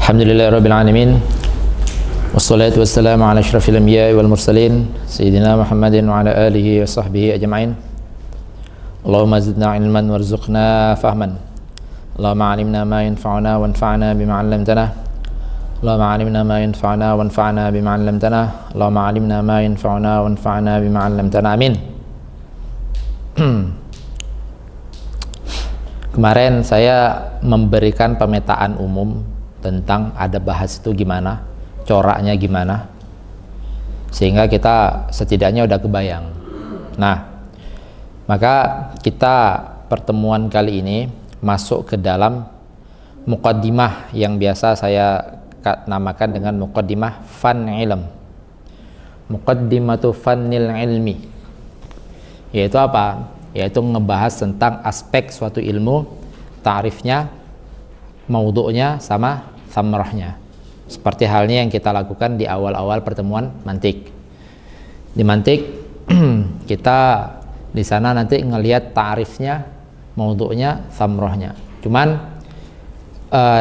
Alhamdulillahirabbil alamin. Wassalatu wassalamu ala asyrafil anbiya'i wal mursalin sayyidina Muhammadin wa ala alihi wa sahbihi ajma'in. Allahumma zidna ilman warzuqna fahman. Allahumma 'allimna ma yanfa'una wanfa'na bima 'allamtana. Allahumma 'allimna ma yanfa'una wanfa'na bima 'allamtana. Allahumma 'allimna ma yanfa'una wanfa'na bima 'allamtana. Amin. Kemarin saya memberikan pemetaan umum tentang adab bahas itu gimana, coraknya gimana, sehingga kita setidaknya udah kebayang. Nah, maka kita pertemuan kali ini masuk ke dalam muqaddimah yang biasa saya namakan dengan muqaddimah fan ilm, muqaddimatu fannil ilmi, yaitu apa? Yaitu ngebahas tentang aspek suatu ilmu, ta'rifnya, maudhu'nya, sama thamrahnya. Seperti halnya yang kita lakukan di awal-awal pertemuan mantik. Di mantik kita di sana nanti ngelihat ta'rifnya, maudhu'nya, thamrahnya. Cuman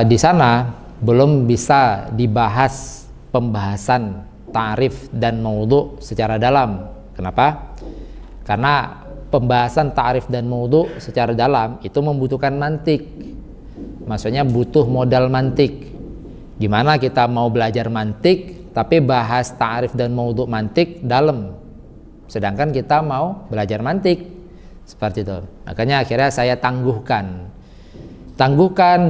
di sana belum bisa dibahas pembahasan ta'rif dan maudhu' secara dalam. Kenapa? Karena pembahasan ta'rif dan maudhu' secara dalam itu membutuhkan mantik. Maksudnya butuh modal mantik. Gimana kita mau belajar mantik tapi bahas ta'rif dan maudhu' mantik dalam, sedangkan kita mau belajar mantik seperti itu. Makanya akhirnya saya tangguhkan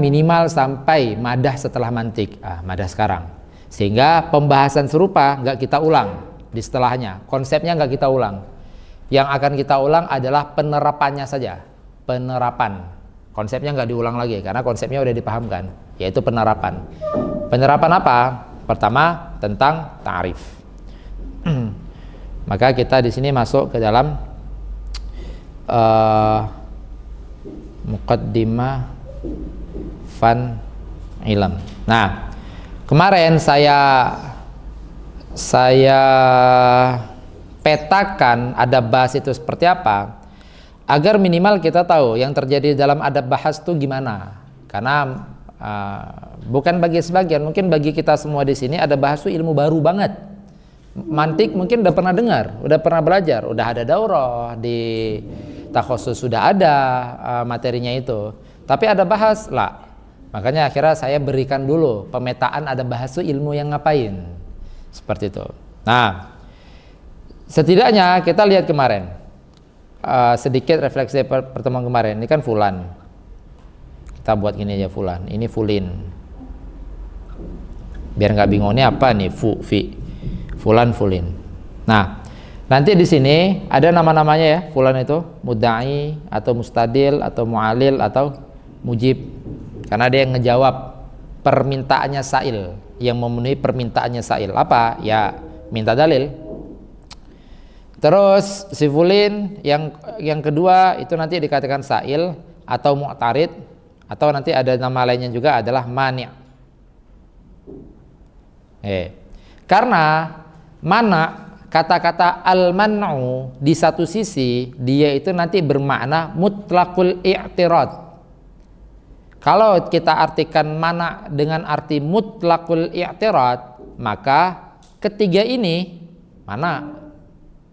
minimal sampai madah setelah mantik, madah sekarang, sehingga pembahasan serupa nggak kita ulang di setelahnya, konsepnya nggak kita ulang. Yang akan kita ulang adalah penerapannya saja, penerapan. Konsepnya nggak diulang lagi karena konsepnya udah dipahamkan, yaitu penerapan. Penerapan apa? Pertama tentang ta'rif. Maka kita di sini masuk ke dalam muqaddimah fan ilm. Nah, kemarin saya petakan adab bahas itu seperti apa, agar minimal kita tahu yang terjadi dalam adab bahas itu gimana. Karena bukan bagi sebagian, mungkin bagi kita semua di sini adab bahas itu ilmu baru banget. Mantik mungkin udah pernah dengar, udah pernah belajar, udah ada daurah di takhusus, sudah ada materinya itu. Tapi adab bahas lah. Makanya akhirnya saya berikan dulu pemetaan adab bahas itu ilmu yang ngapain. Seperti itu. Nah, setidaknya kita lihat kemarin. Sedikit refleksi pertemuan kemarin. Ini kan fulan, kita buat gini aja, fulan, ini fulin, biar nggak bingung ini apa nih, fulan, fulin. Nah, nanti di sini ada nama-namanya ya, fulan itu mudda'i atau mustadil atau mu'alil atau mujib, karena dia yang ngejawab permintaannya sa'il, yang memenuhi permintaannya sa'il. Apa? Ya minta dalil. Terus si fulin yang kedua itu nanti dikatakan sa'il atau mu'tarid, atau nanti ada nama lainnya juga adalah mani'. Karena mana kata-kata al-man'u di satu sisi dia itu nanti bermakna mutlaqul i'tirad. Kalau kita artikan mana dengan arti mutlaqul i'tirad, maka ketiga ini mana?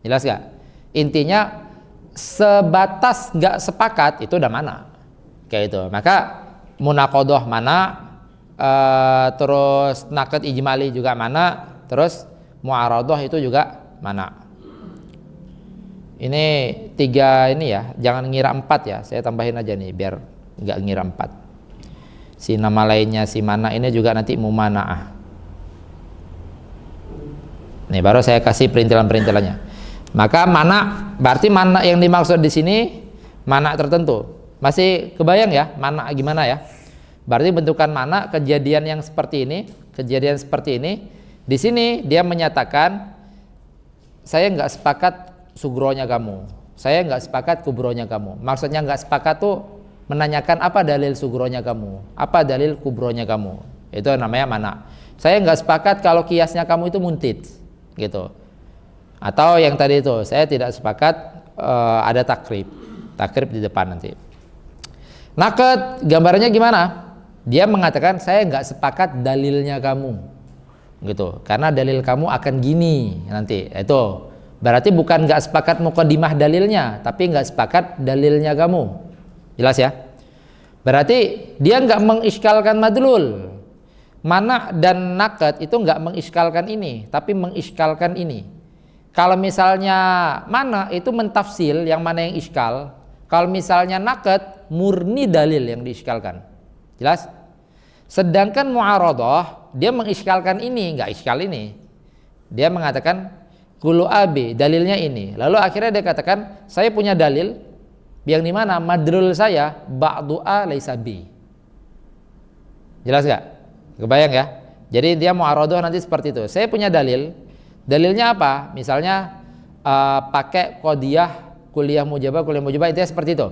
Jelas gak? Intinya sebatas gak sepakat itu udah mana, kayak itu. Maka munaqadah mana, terus naqd ijmali juga mana, terus mu'aradah itu juga mana. Ini tiga ini ya, jangan ngira empat ya, saya tambahin aja nih biar gak ngira empat. Si nama lainnya si mana ini juga nanti mumana'ah. Nih baru saya kasih perintilan-perintilannya. Maka mana berarti mana yang dimaksud di sini mana tertentu. Masih kebayang ya mana gimana ya? Berarti bentukan mana kejadian yang seperti ini, kejadian seperti ini. Di sini dia menyatakan saya nggak sepakat sugronya kamu, saya nggak sepakat kubronya kamu. Maksudnya nggak sepakat tuh menanyakan apa dalil sugronya kamu, apa dalil kubronya kamu. Itu namanya mana. Saya nggak sepakat kalau kiasnya kamu itu muntid, gitu. Atau yang tadi itu, saya tidak sepakat ada takrib di depan nanti. Naqd gambarannya gimana? Dia mengatakan saya nggak sepakat dalilnya kamu, gitu. Karena dalil kamu akan gini nanti. Itu berarti bukan nggak sepakat muqaddimah dalilnya, tapi nggak sepakat dalilnya kamu. Jelas ya? Berarti dia nggak mengiskalkan madlul. Mana dan nakat itu nggak mengiskalkan ini, tapi mengiskalkan ini. Kalau misalnya mana itu mentafsil yang mana yang iskal. Kalau misalnya nakat murni dalil yang diiskalkan. Jelas? Sedangkan mu'aradhah dia mengiskalkan ini, nggak iskal ini. Dia mengatakan kulu abi, dalilnya ini. Lalu akhirnya dia katakan saya punya dalil yang dimana madlul saya ba'du a laisa bi. Jelas nggak? Kebayang ya? Jadi dia mu'aradhah nanti seperti itu. Saya punya dalil. Dalilnya apa? Misalnya pakai qadiyah kuliah mujabah itu ya seperti itu.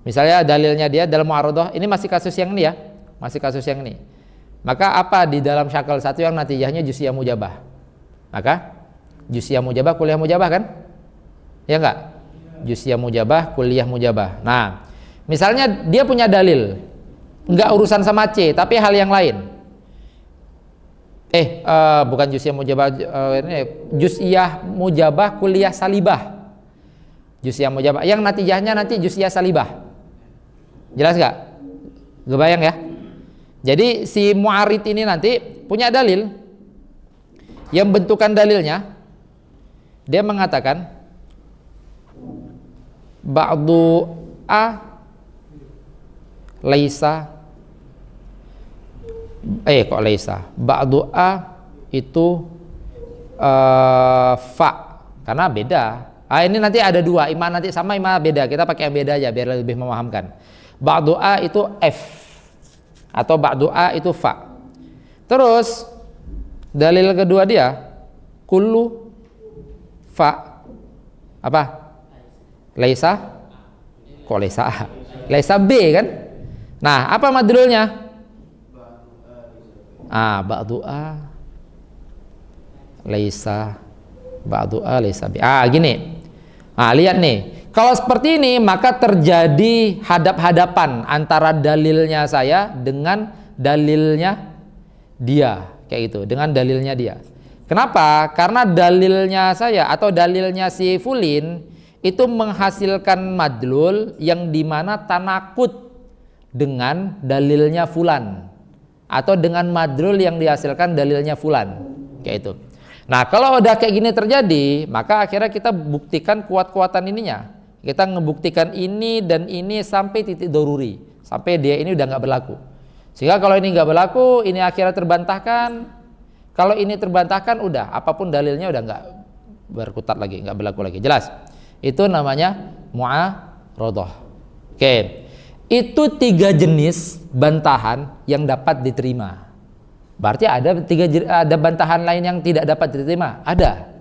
Misalnya dalilnya dia dalam mu'aradhah, ini masih kasus yang ini ya. Masih kasus yang ini. Maka apa di dalam syakal satu yang natijahnya jusiyah mujabah? Maka jusiyah mujabah kuliah mujabah kan? Ya enggak? Jusiyah mujabah kuliah mujabah. Nah, misalnya dia punya dalil enggak urusan sama C, tapi hal yang lain. Bukan jusiyah mujabah, ini jusiyah mujabah kuliah salibah. Jusiyah mujabah yang natijahnya nanti jusiyah salibah. Jelas enggak? Kebayang ya? Jadi si mu'arid ini nanti punya dalil yang bentukan dalilnya dia mengatakan ba'du a laisa laisa ba'du a itu fa karena beda. Ini nanti ada dua, ima nanti sama ima beda, kita pakai yang beda aja biar lebih memahamkan. Ba'du a itu f atau ba'du a itu fa. Terus dalil kedua dia kullu fa apa? Laisa. Kok laisa a? Laisa b kan? Nah, apa madlulnya? Ba'du a laisa ba'du a laisa b. Gini. Lihat nih. Kalau seperti ini maka terjadi hadap-hadapan antara dalilnya saya dengan dalilnya dia, kayak gitu, dengan dalilnya dia. Kenapa? Karena dalilnya saya atau dalilnya si Fulin itu menghasilkan madlul yang dimana tanakut dengan dalilnya Fulan atau dengan madlul yang dihasilkan dalilnya Fulan, kayak itu. Nah, kalau udah kayak gini terjadi, maka akhirnya kita buktikan kuat-kuatan ininya. Kita ngebuktikan ini dan ini sampai titik daruri, sampai dia ini udah nggak berlaku. Sehingga kalau ini nggak berlaku, ini akhirnya terbantahkan. Kalau ini terbantahkan, udah apapun dalilnya udah nggak berkutat lagi, nggak berlaku lagi. Jelas? Itu namanya mu'aradhah. Oke, itu 3 jenis bantahan yang dapat diterima. Berarti ada bantahan lain yang tidak dapat diterima? Ada.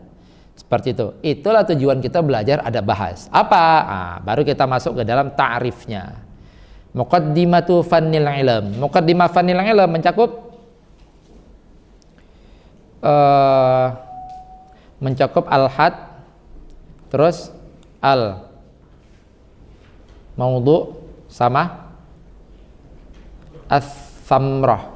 Seperti itu. Itulah tujuan kita belajar ada bahas. Apa? Baru kita masuk ke dalam ta'rifnya. Muqaddimatu fannil ilm. Muqaddimah fannil ilm mencakup al-had, terus al-maudhu sama as-samrah.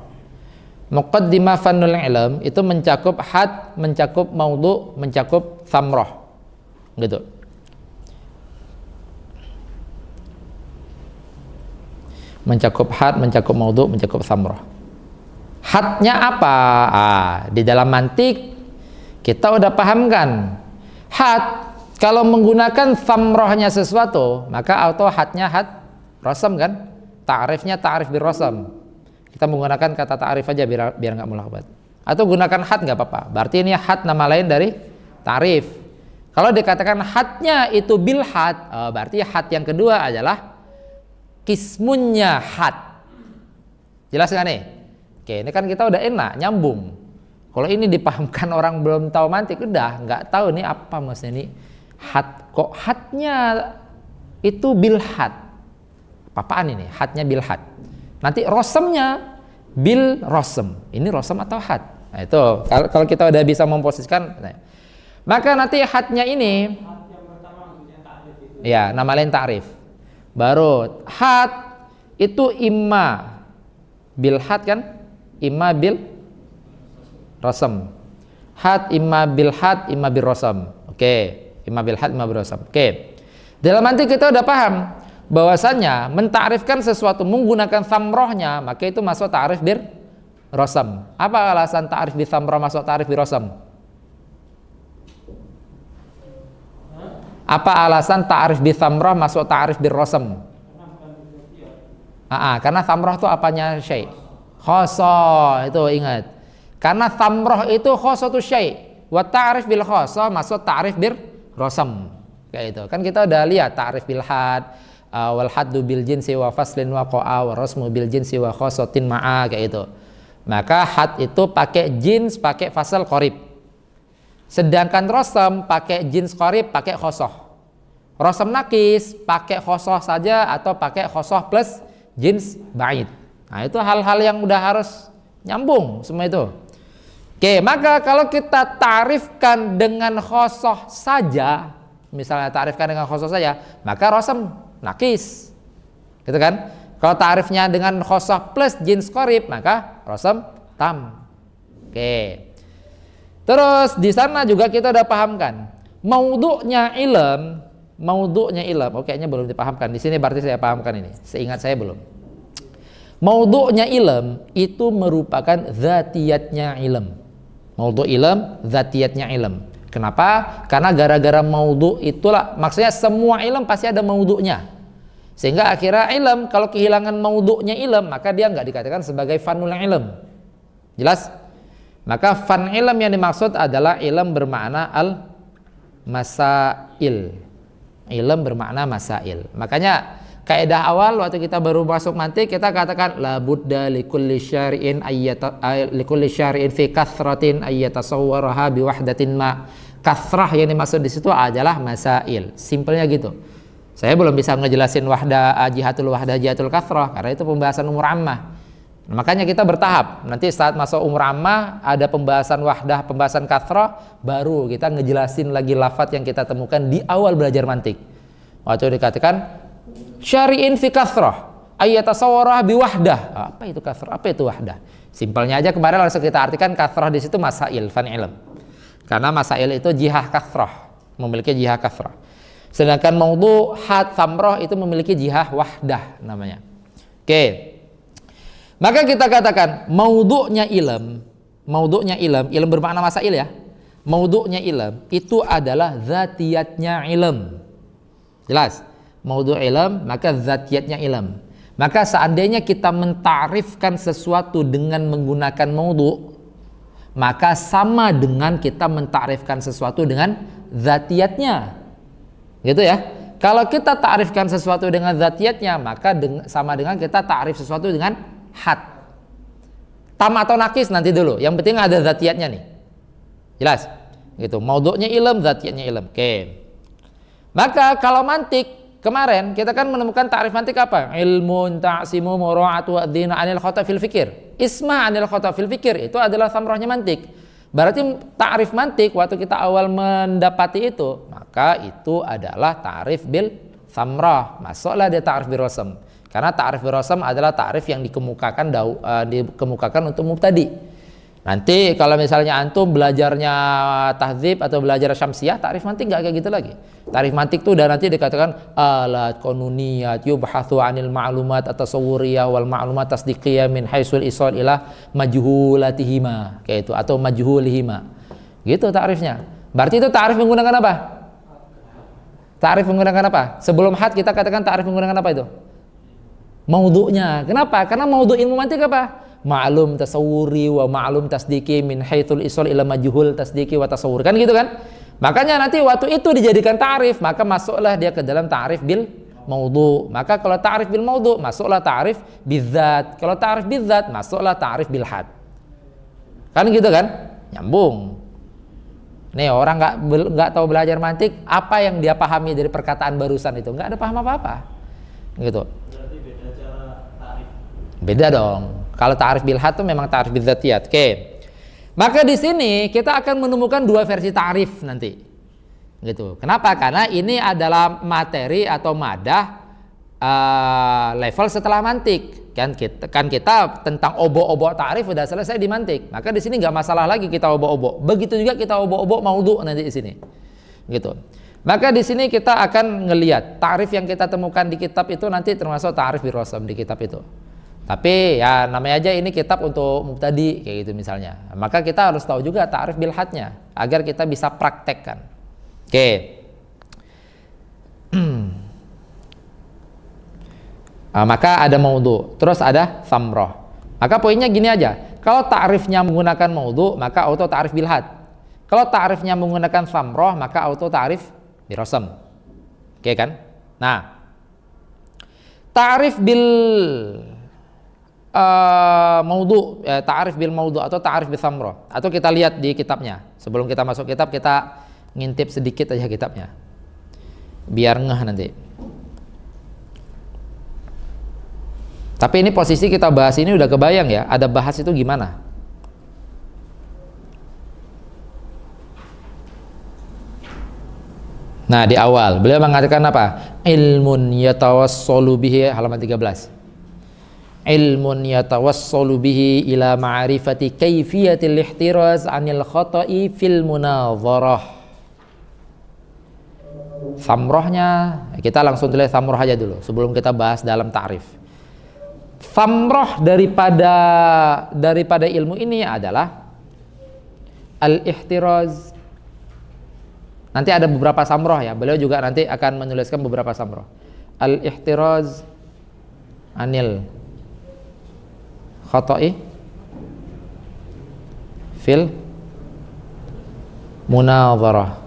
Muqaddimah fannul ilm itu mencakup had, mencakup maudhu, mencakup samrah, gitu. Mencakup had, mencakup maudhu, mencakup samrah. Hadnya apa? Di dalam mantik kita udah pahamkan. Had kalau menggunakan samrahnya sesuatu, maka auto hadnya had rasam kan? Ta'rifnya ta'rif bir rasam. Kita menggunakan kata ta'rif aja biar nggak mulakbat. Atau gunakan had nggak apa-apa. Berarti ini had nama lain dari ta'rif. Kalau dikatakan hadnya itu bil had, berarti had yang kedua adalah kismunnya had. Jelas nggak nih? Oke, ini kan kita udah enak nyambung. Kalau ini dipahamkan orang belum tahu mantik, udah nggak tahu nih apa maksudnya ini had. Kok hadnya itu bil had? Apaan ini? Hadnya bil had. Nanti rosemnya bil rosem. Ini rosem atau had? Nah, itu kalau kita udah bisa memposisikan, maka nanti hadnya ini, ya nama lain ta'rif. Baru had itu imma bil had kan, imma bil rasam. Had imma bil had, imma bil rasam. Oke, imma bil had, imma bil rasam. Oke. Dalam mantik kita udah paham bahwasanya mentakrifkan sesuatu menggunakan samrohnya, maka itu masuk ta'rif bir rasam. Apa alasan ta'rif bi samroh masuk ta'rif bir rasam? Apa alasan ta'rif bi samroh masuk ta'rif bir rasam? Karena samroh itu apanya syai? Khoso, itu ingat. Karena samroh itu khosatu syai. Wa ta'rif bil khoso masuk ta'rif bir rasam. Kayak itu. Kan kita udah lihat ta'rif bil had, wal haddu bil jinsi wa faslin wa qa'a wa rasmu bil jinsi wa khosatin ma'a, kayak itu. Maka had itu pakai jins, pakai fasal qarib. Sedangkan rasam pakai jins qarib, pakai khosoh. Rasam nakis pakai khosoh saja atau pakai khosoh plus jins ba'id. Nah, itu hal-hal yang udah harus nyambung semua itu. Oke, maka kalau kita tarifkan dengan khosoh saja, misalnya tarifkan dengan khosoh saja, maka rasam nakis. Gitu kan? Kalau tarifnya dengan khosoh plus jins qarib, maka rasam tam. Oke. Terus di sana juga kita udah pahamkan maudhu'nya ilm, oh kayaknya belum dipahamkan. Di sini berarti saya pahamkan ini. Seingat saya belum. Maudhu'nya ilm itu merupakan zatiyatnya ilm. Maudhu' ilm, zatiyatnya ilm. Kenapa? Karena gara-gara maudhu' itulah, maksudnya semua ilm pasti ada maudhu'nya. Sehingga akhirnya ilm kalau kehilangan maudhu'nya ilm, maka dia nggak dikatakan sebagai fanul ilm. Jelas? Maka fan ilm yang dimaksud adalah ilm bermakna al-masail. Ilm bermakna masail. Makanya kaidah awal waktu kita baru masuk mantik kita katakan la budda likulli syari'in fi kathratin ayyatasawwaraha bi wahdatin ma. Kathrah yang dimaksud di situ adalah masail. Simpelnya gitu. Saya belum bisa ngejelasin jihatul kathrah karena itu pembahasan umur ammah. Nah, makanya kita bertahap. Nanti saat masuk umur ammah ada pembahasan wahdah, pembahasan kathrah, baru kita ngejelasin lagi lafaz yang kita temukan di awal belajar mantik. Waktu dikatakan syari'in fi kathrah ayyatasawwarah bi wahdah. Apa itu kathrah? Apa itu wahdah? Simpelnya aja kemarin langsung kita artikan kathrah di situ masail fan ilm. Karena masail itu jihah kathrah, memiliki jihah kathrah. Sedangkan maudhu' had samroh itu memiliki jihah wahdah namanya. Oke. Maka kita katakan maudhu'nya ilm bermakna masail ya. Maudhu'nya ilm itu adalah zatiyatnya ilm. Jelas? Maudhu' ilm maka zatiyatnya ilm. Maka seandainya kita mentarifkan sesuatu dengan menggunakan maudhu', maka sama dengan kita mentarifkan sesuatu dengan zatiyatnya. Gitu ya. Kalau kita ta'rifkan sesuatu dengan zatiyatnya, maka sama dengan kita ta'rif sesuatu dengan had. Tam atau nakis nanti dulu. Yang penting ada zatiyatnya nih. Jelas? Gitu. Maudhu'nya ilm, zatiyatnya ilm. Oke. Maka kalau mantik kemarin kita kan menemukan ta'rif mantik apa? Ilmun ta'simu mura'atu ad-dina 'anil khata fil fikir. Isma 'anil khata fil fikir itu adalah samrohnya mantik. Berarti ta'rif mantik waktu kita awal mendapati itu, maka itu adalah ta'rif bil samroh. Masuklah dia ta'rif bil rasam. Karena ta'rif bil rasam adalah ta'rif yang dikemukakan untuk mubtadi. Nanti kalau misalnya antum belajarnya tahdzib atau belajar syamsiyah, ta'rif mantik nggak kayak gitu lagi. Ta'rif mantik itu udah nanti dikatakan alat konuniyat yubhatsu 'anil ma'lumat at-tasawwuriyah wal ma'lumat tasdiqiyah min haitsul isal ila majhulatihima, kayak itu, atau majhulihima. Gitu ta'rifnya. Berarti itu ta'rif menggunakan apa? Ta'rif menggunakan apa? Sebelum had kita katakan ta'rif menggunakan apa itu? Maudhu'nya. Kenapa? Karena maudhu' ilmu mantik apa? Ma'lum tasawuri wa ma'lum tasdiki min haitsul isal ila majhul tasdiki wa tasawur, kan gitu kan? Makanya nanti waktu itu dijadikan ta'rif, maka masuklah dia ke dalam ta'rif bil maudhu'. Maka kalau ta'rif bil maudhu' masuklah ta'rif bidzat. Kalau ta'rif bidzat masuklah ta'rif bil had. Kan gitu kan? Nyambung. Nih orang nggak tahu belajar mantik, apa yang dia pahami dari perkataan barusan itu nggak ada paham apa-apa. Gitu. Berarti beda cara ta'rif. Beda dong. Kalau ta'rif bil had itu memang ta'rif bidzatiyat. Oke. Maka di sini kita akan menemukan dua versi ta'rif nanti. Gitu. Kenapa? Karena ini adalah materi atau madah level setelah mantik. Kita tentang obok-obok ta'rif udah selesai di mantik. Maka di sini nggak masalah lagi kita obok-obok. Begitu juga kita obok-obok maudhu nanti di sini. Gitu. Maka di sini kita akan ngelihat ta'rif yang kita temukan di kitab itu nanti termasuk ta'rif bil rasam di kitab itu. Tapi ya namanya aja ini kitab untuk mubtadi kayak gitu misalnya. Maka kita harus tahu juga ta'rif bil hadnya agar kita bisa praktekkan. Oke. Maka ada maudhu, terus ada samroh. Maka poinnya gini aja, kalau ta'rifnya menggunakan maudhu, maka auto ta'rif bil had. Kalau ta'rifnya menggunakan samroh, maka auto ta'rif bil rasam. Oke kan? Nah, ta'rif bil maudhu, ta'rif bil maudhu atau ta'rif bil samroh, atau kita lihat di kitabnya. Sebelum kita masuk kitab, kita ngintip sedikit aja kitabnya, biar ngeh nanti. Tapi ini posisi kita bahas ini udah kebayang ya, ada bahas itu gimana. Nah di awal beliau mengatakan apa? Ilmun yatawassalu bihi, halaman 13. Ilmun yatawassalu bihi ila ma'rifati kaifiyatil ihtiraz anil khata'i fil munadharah. Samrohnya kita langsung tulis samroh aja dulu sebelum kita bahas dalam ta'rif. Samroh daripada ilmu ini adalah al-ihtiraz. Nanti ada beberapa samroh ya. Beliau juga nanti akan menuliskan beberapa samroh. Al-ihtiraz anil khata'i fil munadharah.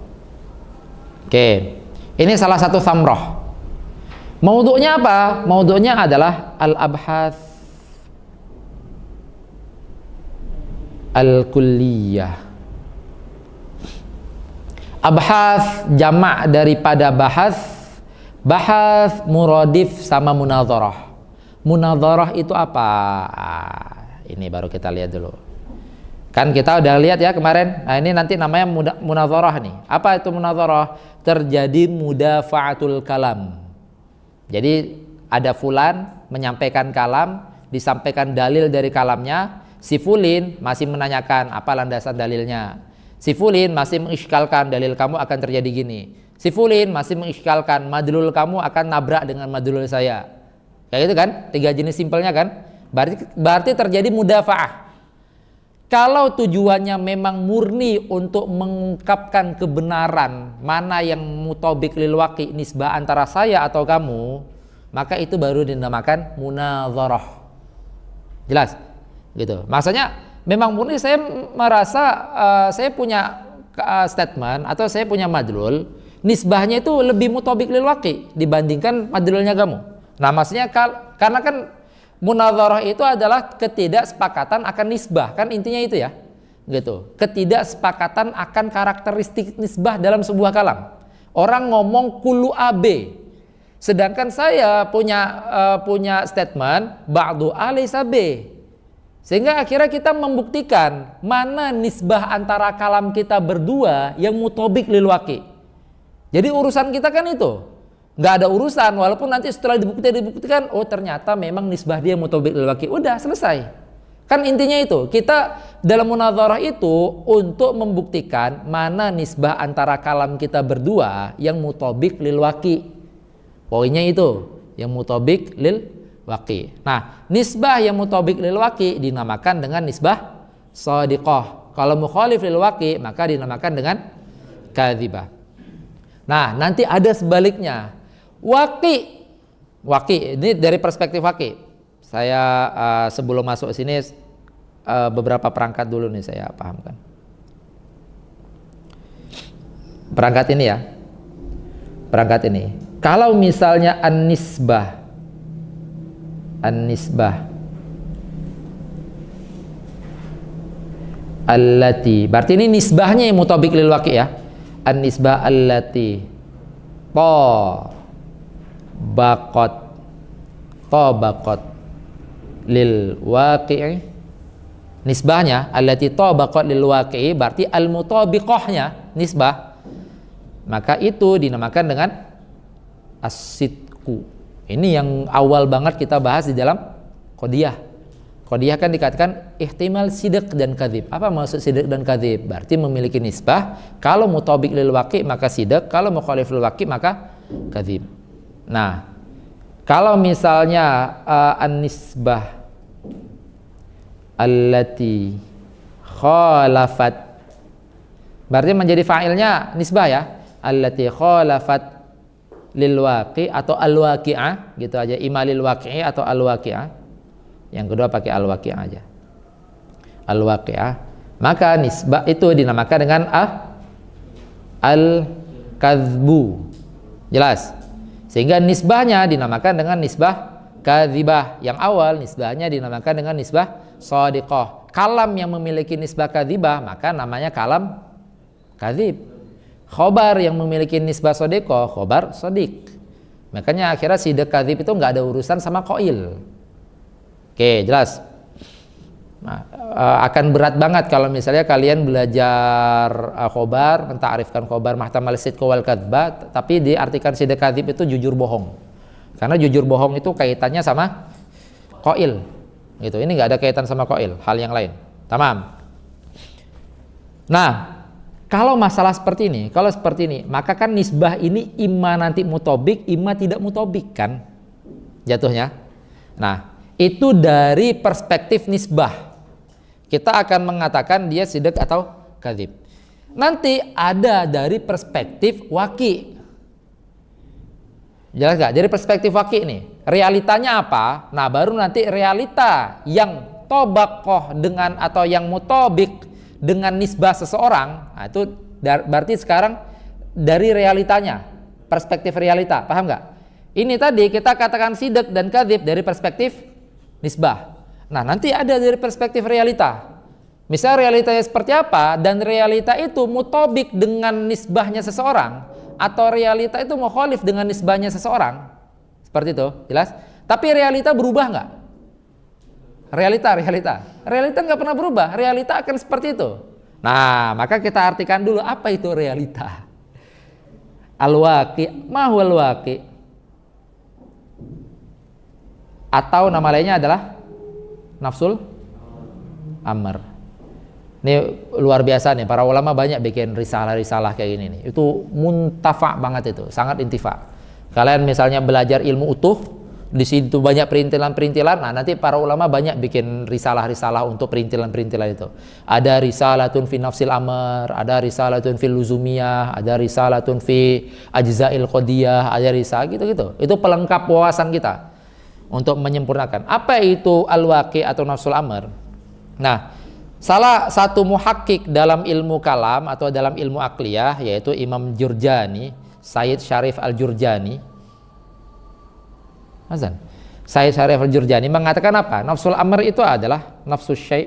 Oke. Ini salah satu samroh. Maudhu'nya apa? Maudhu'nya adalah al-abhath al-kulliyah. Abhath jamak daripada bahas. Bahas muradif sama munadharah. Munadharah itu apa? Ini baru kita lihat dulu. Kan kita udah lihat ya kemarin. Nah ini nanti namanya munadharah nih. Apa itu munadharah? Terjadi mudafa'atul kalam. Jadi ada fulan menyampaikan kalam, disampaikan dalil dari kalamnya, si fulin masih menanyakan apa landasan dalilnya. Si fulin masih mengiskalkan dalil kamu akan terjadi gini. Si fulin masih mengiskalkan madlul kamu akan nabrak dengan madlul saya. Kayak gitu kan? 3 jenis simpelnya kan? Berarti terjadi mudafa'ah. Kalau tujuannya memang murni untuk mengungkapkan kebenaran mana yang mutobik lil waqi, nisbah antara saya atau kamu, maka itu baru dinamakan munadharah. Jelas? Gitu. Maksudnya memang murni saya merasa saya punya statement atau saya punya madlul, nisbahnya itu lebih mutobik lil waqi dibandingkan madlulnya kamu. Nah, maksudnya karena kan munadharah itu adalah ketidaksepakatan akan nisbah, kan intinya itu ya, gitu. Ketidaksepakatan akan karakteristik nisbah dalam sebuah kalam. Orang ngomong kullu AB, sedangkan saya punya statement ba'du A laysa B. Sehingga akhirnya kita membuktikan mana nisbah antara kalam kita berdua yang mutobik lil waqi. Jadi urusan kita kan itu. Nggak ada urusan, walaupun nanti setelah dibuktikan, oh ternyata memang nisbah dia mutobik lil waqi. Udah selesai. Kan intinya itu, kita dalam munadharah itu untuk membuktikan mana nisbah antara kalam kita berdua yang mutobik lil waqi. Poinnya itu, yang mutobik lil waqi. Nah, nisbah yang mutobik lil waqi dinamakan dengan nisbah shadiqah. Kalau mukhalif lil waqi maka dinamakan dengan kadzibah. Nah, nanti ada sebaliknya. Waqi ini dari perspektif waqi. Saya sebelum masuk sini beberapa perangkat dulu nih saya pahamkan. Perangkat ini ya. Perangkat ini. Kalau misalnya an-nisbah allati, berarti ini nisbahnya yang mutabik lil waqi ya. An-nisbah allati tabaqat lil waqi'i, nisbahnya allati tabaqat lil waqi'i berarti al-mutabiqahnya nisbah, maka itu dinamakan dengan as-sidqu. Ini yang awal banget kita bahas di dalam Qadiyah. Qadiyah kan dikatakan ihtimal sidq dan kadzib. Apa maksud sidq dan kadzib? Berarti memiliki nisbah. Kalau mutabik lil waqi maka sidq, kalau mukhalif lil waqi maka kadzib. Nah, kalau misalnya an-nisbah allati khalafat, berarti menjadi fa'ilnya nisbah ya, allati khalafat lil waqi atau al waqi'ah, gitu aja, ima lil waqi'i atau al waqi'ah. Yang kedua pakai al waqi'ah aja, al waqi'ah, maka nisbah itu dinamakan dengan al kadzbu. Jelas? Sehingga nisbahnya dinamakan dengan nisbah kadzibah. Yang awal nisbahnya dinamakan dengan nisbah shadiqah. Kalam yang memiliki nisbah kadzibah maka namanya kalam kadzib. Khobar yang memiliki nisbah shadiqah, khobar shadiq. Makanya akhirnya sidq kadzib itu nggak ada urusan sama qail. Oke, jelas. Nah, akan berat banget kalau misalnya kalian belajar khobar, menta'rifkan khobar mahtamal sidq wal kadzba, tapi diartikan sidq kadzib itu jujur bohong. Karena jujur bohong itu kaitannya sama qail. Gitu. Ini nggak ada kaitan sama qail, hal yang lain. Tamam. Nah, kalau masalah seperti ini, maka kan nisbah ini imma nanti mutobik, imma tidak mutobik kan jatuhnya. Nah, itu dari perspektif nisbah. Kita akan mengatakan dia sidq atau kadzib. Nanti ada dari perspektif waqi. Jelas nggak? Dari perspektif waqi nih, realitanya apa? Nah, baru nanti realita yang tobakoh dengan atau yang mutobik dengan nisbah seseorang, nah itu berarti sekarang dari realitanya, perspektif realita, paham nggak? Ini tadi kita katakan sidq dan kadzib dari perspektif nisbah. Nah, nanti ada dari perspektif realita. Misal realitanya seperti apa dan realita itu mutobik dengan nisbahnya seseorang atau realita itu mukhalif dengan nisbahnya seseorang. Seperti itu, jelas? Tapi realita berubah nggak? Realita nggak pernah berubah. Realita akan seperti itu. Nah, maka kita artikan dulu apa itu realita. Al-waqi, ma huwal waqi? Atau nama lainnya adalah nafsul amr. Ini luar biasa nih, para ulama banyak bikin risalah-risalah kayak gini nih. Itu muntafa banget itu, sangat intifa. Kalian misalnya belajar ilmu utuh, di situ banyak perintilan-perintilan. Nah, nanti para ulama banyak bikin risalah-risalah untuk perintilan-perintilan itu. Ada risalatun fi nafsil amr, ada risalatun fil luzumiyah, ada risalatun fi ajza'il qadiyah, ada risalah gitu-gitu. Itu pelengkap wawasan kita untuk menyempurnakan. Apa itu al-waqi atau nafsul amr? Nah, salah satu muhakkik dalam ilmu kalam atau dalam ilmu akliyah yaitu Imam Jurjani, Sayyid Syarif Al-Jurjani. Sayyid Syarif Al-Jurjani mengatakan apa? Nafsul amr itu adalah nafsus syai'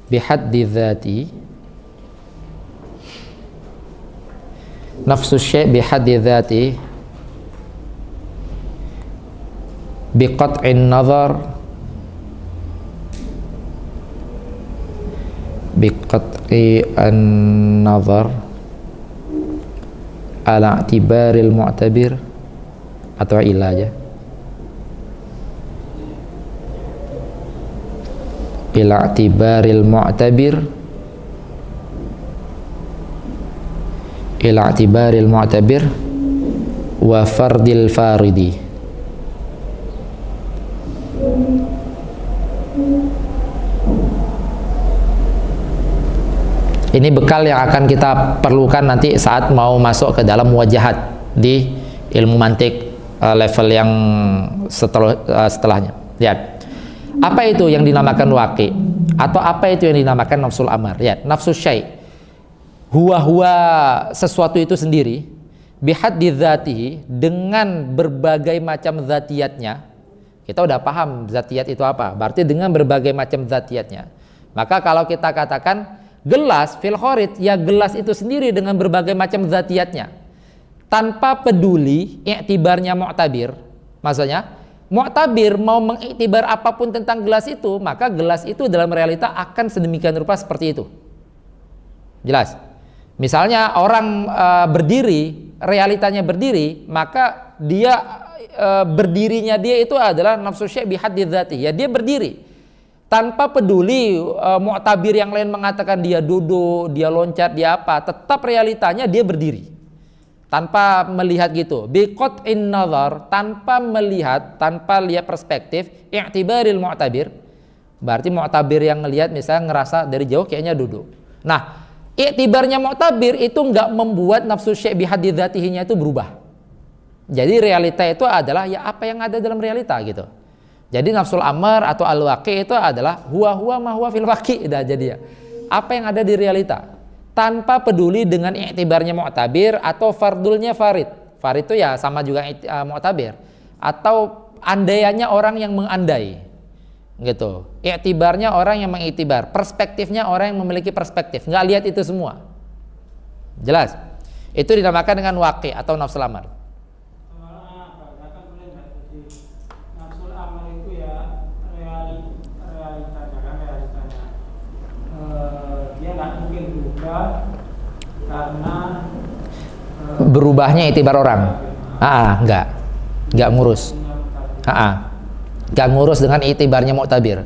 bihaddi dzati. Nafsus syai' bihaddi dzati biqat'in nazar biqat'in nazar ala i'tibaril mu'tabir atau ila aja ila i'tibaril mu'tabir ila i'tibaril mu'tabir wa fardil faridi. Ini bekal yang akan kita perlukan nanti saat mau masuk ke dalam wajahat di ilmu mantik level yang setelahnya. Lihat, apa itu yang dinamakan waqi atau apa itu yang dinamakan nafsul amar? Lihat, nafsus syai' huwa sesuatu itu sendiri bihaddi dzatihi dengan berbagai macam zatiyatnya. Kita udah paham zatiyat itu apa? Berarti dengan berbagai macam zatiyatnya. Maka kalau kita katakan gelas fil khorit, ya gelas itu sendiri dengan berbagai macam zatiyatnya tanpa peduli i'tibarnya mu'tabir. Maksudnya mu'tabir mau mengiktibar apapun tentang gelas itu, maka gelas itu dalam realita akan sedemikian rupa seperti itu. Jelas? Misalnya orang berdiri, realitanya berdiri, maka dia berdirinya dia itu adalah nafsu syai' bihaddi dzati. Ya dia berdiri tanpa peduli mu'tabir yang lain mengatakan dia duduk, dia loncat, dia apa, tetap realitanya dia berdiri. Tanpa melihat gitu. Biqat'in nazar, tanpa melihat, tanpa lihat perspektif, i'tibaril mu'tabir. Berarti mu'tabir yang ngelihat misalnya ngerasa dari jauh kayaknya duduk. Nah, i'tibarnya mu'tabir itu enggak membuat nafsu syai' bihaddi dzatihinya itu berubah. Jadi realita itu adalah ya apa yang ada dalam realita gitu. Jadi nafsul amar atau al-waqi itu adalah huwa ma huwa fil waqi, dah jadi ya. Apa yang ada di realita tanpa peduli dengan i'tibarnya mu'tabir atau fardulnya farid. Farid itu ya sama juga mu'tabir atau andaiannya orang yang mengandai. Gitu. I'tibarnya orang yang mengiktibar, perspektifnya orang yang memiliki perspektif. Nggak lihat itu semua. Jelas? Itu dinamakan dengan waqi atau nafsul amar. Karena Berubahnya itibar orang. Enggak ngurus. Enggak ngurus dengan itibarnya mu'tabir.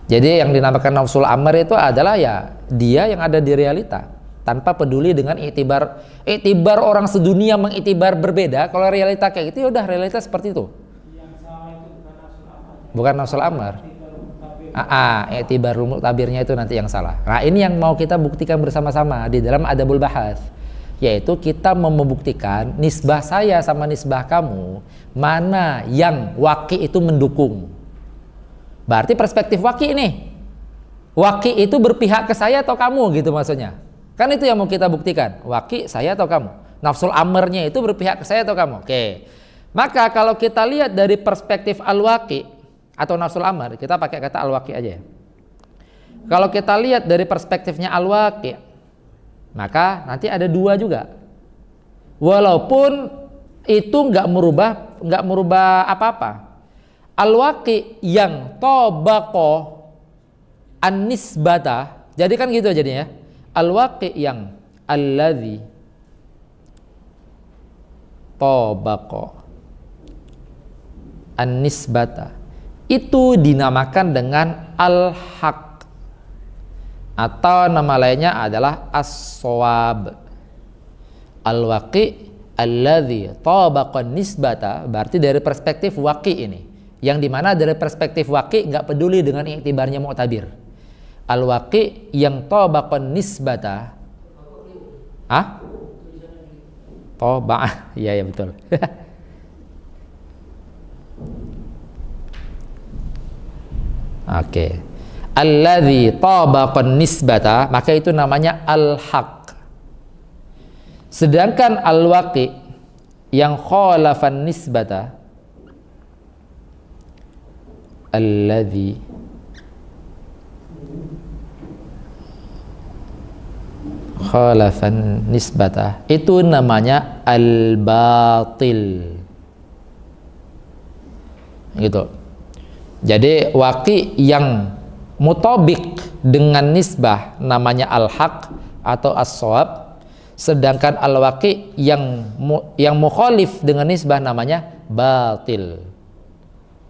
Jadi yang dinamakan nafsul amar itu adalah ya dia yang ada di realita tanpa peduli dengan itibar orang sedunia mengitibar berbeda. Kalau realita kayak gitu ya udah realita seperti itu. yang salah itu Bukan nafsul amar. I'tibar mu'tabirnya itu nanti yang salah. Nah, ini yang mau kita buktikan bersama-sama di dalam adabul bahas. Yaitu kita mau membuktikan nisbah saya sama nisbah kamu mana yang waqi itu mendukung. Berarti perspektif waqi ini. Waqi itu berpihak ke saya atau kamu gitu maksudnya. Kan itu yang mau kita buktikan. Waqi saya atau kamu. Nafsul amarnya itu berpihak ke saya atau kamu. Oke. Maka kalau kita lihat dari perspektif al-waqi atau nafsul amar, kita pakai kata al-waqi aja ya. Kalau kita lihat dari perspektifnya al-waqi, maka nanti ada dua juga. Walaupun itu nggak merubah apa-apa. Al-waqi yang tobaqo an-nisbata, jadi kan gitu jadinya ya. Al-waqi yang alladzi tobaqo an-nisbata itu dinamakan dengan al-haq atau nama lainnya adalah as-shawab. Al-waqi alladzi tabaqa nisbata berarti dari perspektif waqi ini, yang dimana dari perspektif waqi nggak peduli dengan iktibarnya mu'tabir. Al-waqi yang tabaqa nisbata iya ya betul. Oke. Alladzi tabaqa nisbata, maka itu namanya al-haq. Sedangkan al-waqi yang khalafan nisbata, alladzi khalafan nisbata, itu namanya al-batil. Gitu. Jadi waqi yang mutabik dengan nisbah namanya al-haq atau as-shawab, sedangkan al-waqi yang mukhalif dengan nisbah namanya batil.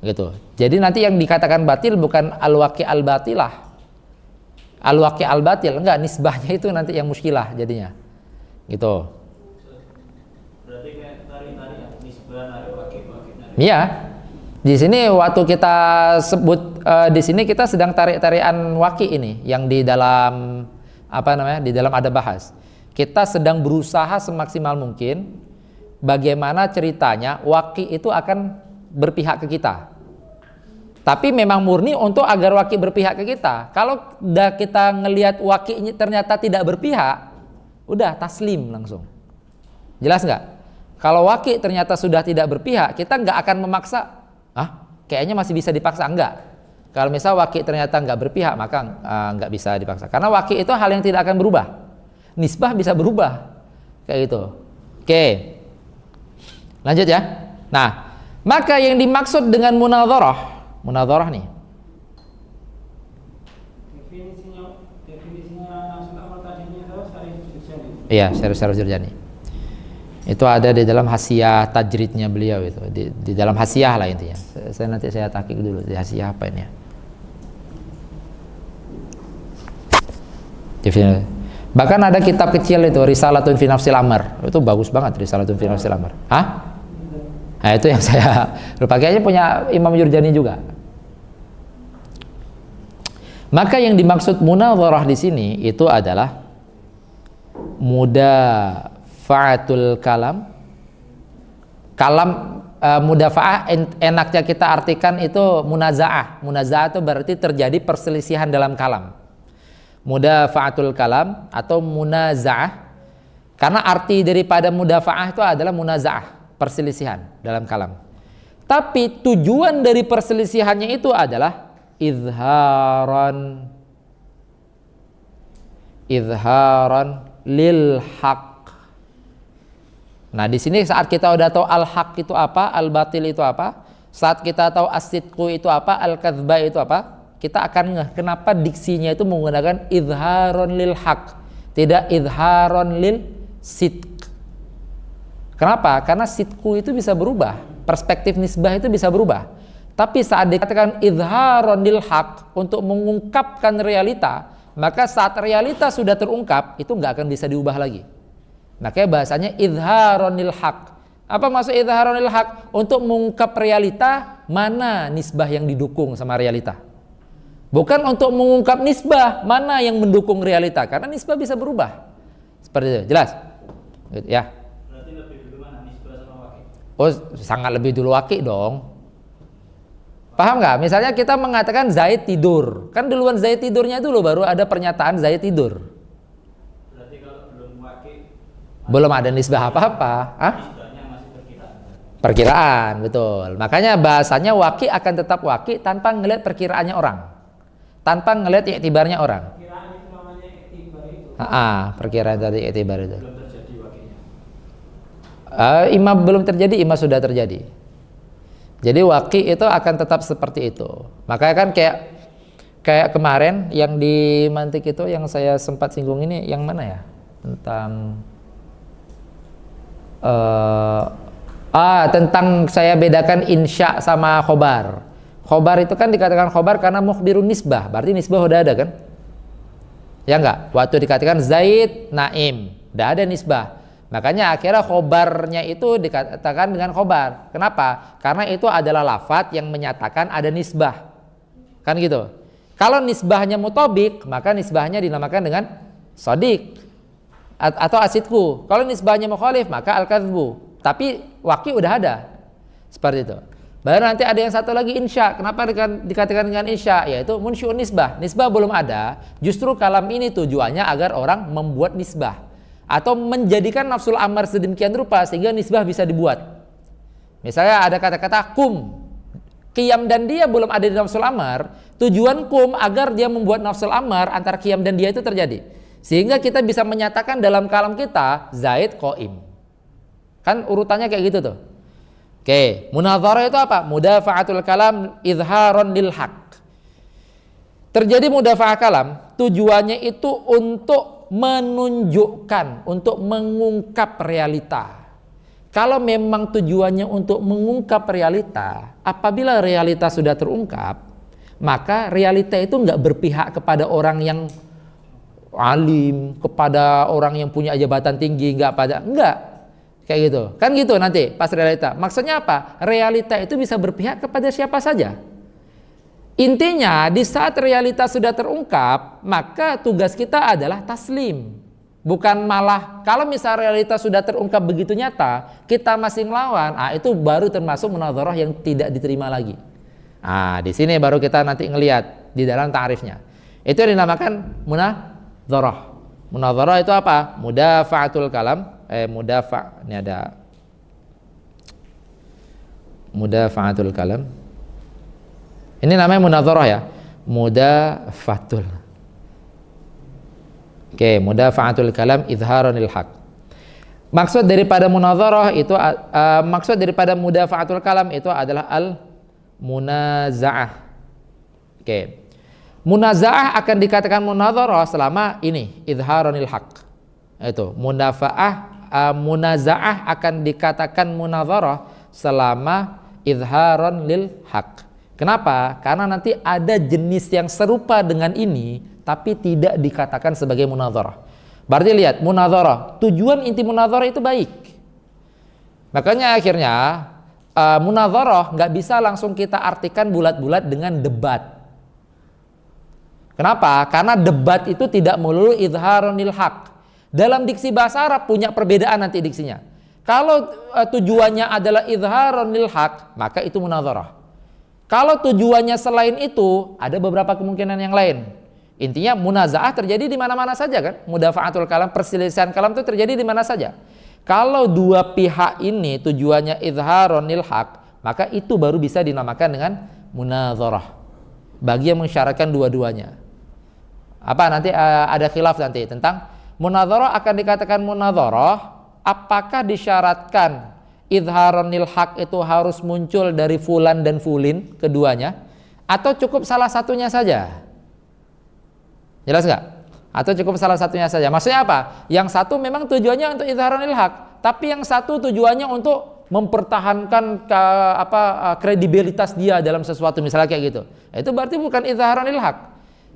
Gitu. Jadi nanti yang dikatakan batil bukan al-waqi al-batilah. Al-waqi al-batil, enggak, nisbahnya itu nanti yang muskilah jadinya. Gitu. berarti kayak tari-tari ya, nisbah nari waqi. Iya. Di sini waktu kita sebut di sini kita sedang tarik-tarian waqi ini yang di dalam di dalam ada bahas. Kita sedang berusaha semaksimal mungkin bagaimana ceritanya waqi itu akan berpihak ke kita. Tapi memang murni untuk agar waqi berpihak ke kita. Kalau udah kita ngelihat waqi ternyata tidak berpihak, udah taslim langsung. Jelas nggak? Kalau waqi ternyata sudah tidak berpihak, kita nggak akan memaksa. Kayaknya masih bisa dipaksa, enggak. Kalau misal waqi ternyata enggak berpihak, maka enggak bisa dipaksa. Karena waqi itu hal yang tidak akan berubah. Nisbah bisa berubah. Kayak gitu. Oke. Lanjut ya. Nah, maka yang dimaksud dengan munadharah nih. Definisinya nafsul amar tadinya itu Syarif Jurjani. Iya, Syarif Jurjani. Itu ada di dalam hasiah tajridnya beliau itu. Di dalam hasiah lah intinya. Nanti saya tahqiq dulu di hasiah apa ini ya. Bahkan ada kitab kecil itu Risalatun fi Nafsil Amr. Itu bagus banget Risalatun fi Nafsil Amr. Hah? Nah, itu yang saya lupa, kayaknya punya Imam Jurjani juga. Maka yang dimaksud munadharah di sini itu adalah mudafa'atul kalam. Mudafa'ah enaknya kita artikan itu munaza'ah. Munaza'ah itu berarti terjadi perselisihan dalam kalam. Mudafa'atul kalam atau munaza'ah. Karena arti daripada mudafa'ah itu adalah munaza'ah, perselisihan dalam kalam. Tapi tujuan dari perselisihannya itu adalah izharan lil haq. Nah, di sini saat kita udah tahu al-haq itu apa, al-batil itu apa, saat kita tahu as-sidqu itu apa, al-kadzba itu apa, kita akan ngeh kenapa diksinya itu menggunakan izharon lil haq, tidak izharon lil sidq. Kenapa? Karena sidqu itu bisa berubah, perspektif nisbah itu bisa berubah. Tapi saat dikatakan izharon lil haq untuk mengungkapkan realita, maka saat realita sudah terungkap itu nggak akan bisa diubah lagi. Makanya bahasanya izharon lil haq. Apa maksud izharon lil haq? Untuk mengungkap realita mana nisbah yang didukung sama realita. Bukan untuk mengungkap nisbah mana yang mendukung realita, karena nisbah bisa berubah. Seperti itu, jelas? Ya. Berarti lebih dulu mana, nisbah sama waqi'? Oh, sangat lebih dulu waqi' dong. Paham nggak? Misalnya kita mengatakan Zaid tidur, kan duluan Zaid tidurnya dulu baru ada pernyataan Zaid tidur. Berarti kalau belum waqi', belum ada nisbah apa-apa. Hah? nisbahnya masih perkiraan. Perkiraan, betul. Makanya bahasanya waqi' akan tetap waqi' tanpa ngelihat perkiraannya orang, tanpa ngelihat iktibarnya orang. Perkiraan itu namanya iktibar itu. Perkiraan tadi iktibar itu. Belum terjadi waqi'nya. Ima belum terjadi, ima sudah terjadi. Jadi waqi' itu akan tetap seperti itu. Makanya kan kayak kemarin yang di mantik itu yang saya sempat singgung ini, yang mana ya? Tentang tentang saya bedakan insya sama khobar. Khobar itu kan dikatakan khobar karena mukhbirun nisbah, berarti nisbah udah ada kan? Ya enggak? Waktu dikatakan Zaid Naim, udah ada nisbah. Makanya akhirnya khobarnya itu dikatakan dengan khobar. Kenapa? Karena itu adalah lafadz yang menyatakan ada nisbah. Kan gitu. Kalau nisbahnya mutobik, maka nisbahnya dinamakan dengan sodik atau asidku. Kalau nisbahnya mukhalif, maka al-kadzbu. Tapi waqi' udah ada. Seperti itu. Baru nanti ada yang satu lagi insya. Kenapa dikatakan dengan insya? Yaitu munsyi'un nisbah. Nisbah belum ada. Justru kalam ini tujuannya agar orang membuat nisbah atau menjadikan nafsul amar sedemikian rupa sehingga nisbah bisa dibuat. Misalnya ada kata-kata kum, qiyam dan dia belum ada di nafsul amar. Tujuan kum agar dia membuat nafsul amar antara qiyam dan dia itu terjadi, sehingga kita bisa menyatakan dalam kalam kita Zaid qaim. Kan urutannya kayak gitu tuh. Oke, munadharah itu apa? Mudafa'atul kalam izharon lil haq. Terjadi mudafa'ah kalam, tujuannya itu untuk menunjukkan, untuk mengungkap realita. Kalau memang tujuannya untuk mengungkap realita, apabila realita sudah terungkap, maka realita itu nggak berpihak kepada orang yang alim, kepada orang yang punya jabatan tinggi, enggak kayak gitu. Kan gitu nanti pas realita. Maksudnya apa? Realita itu bisa berpihak kepada siapa saja. Intinya di saat realitas sudah terungkap, maka tugas kita adalah taslim. Bukan malah kalau misal realitas sudah terungkap begitu nyata, kita masih melawan, itu baru termasuk munadharah yang tidak diterima lagi. Di sini baru kita nanti ngelihat di dalam ta'rifnya. Itu yang dinamakan munadharah. Munadharah itu apa? Mudafa'atul kalam, ini ada mudafa'atul kalam. Ini namanya munadharah ya. Mudafatul. Oke, mudafa'atul kalam izharanil haq. Maksud daripada munadharah itu maksud daripada mudafa'atul kalam itu adalah al munaza'ah. Oke. Munaza'ah akan dikatakan munadharah selama ini izharanil haq. Itu mudafa'ah munazaah akan dikatakan munadharah selama izharon lil haq. Kenapa? Karena nanti ada jenis yang serupa dengan ini tapi tidak dikatakan sebagai munadharah. Berarti lihat, munadharah, tujuan inti munadharah itu baik. Makanya akhirnya munadharah nggak bisa langsung kita artikan bulat-bulat dengan debat. Kenapa? Karena debat itu tidak melulu izharon lil haq. Dalam diksi bahasa Arab punya perbedaan nanti diksinya. Kalau tujuannya adalah izharon lil haq, maka itu munadharah. Kalau tujuannya selain itu, ada beberapa kemungkinan yang lain. Intinya munazaah terjadi di mana-mana saja kan? Mudafa'atul kalam, perselisihan kalam itu terjadi di mana saja. Kalau dua pihak ini tujuannya izharon lil haq, maka itu baru bisa dinamakan dengan munadharah. Bagi yang mensyaratkan dua-duanya. Apa nanti ada khilaf nanti tentang munadharah akan dikatakan munadharah apakah disyaratkan izharon lil haq itu harus muncul dari fulan dan fulin keduanya atau cukup salah satunya saja? Jelas nggak? Atau cukup salah satunya saja? Maksudnya apa? Yang satu memang tujuannya untuk izharon lil haq, tapi yang satu tujuannya untuk mempertahankan kredibilitas dia dalam sesuatu, misalnya kayak gitu. Itu berarti bukan izharon lil haq.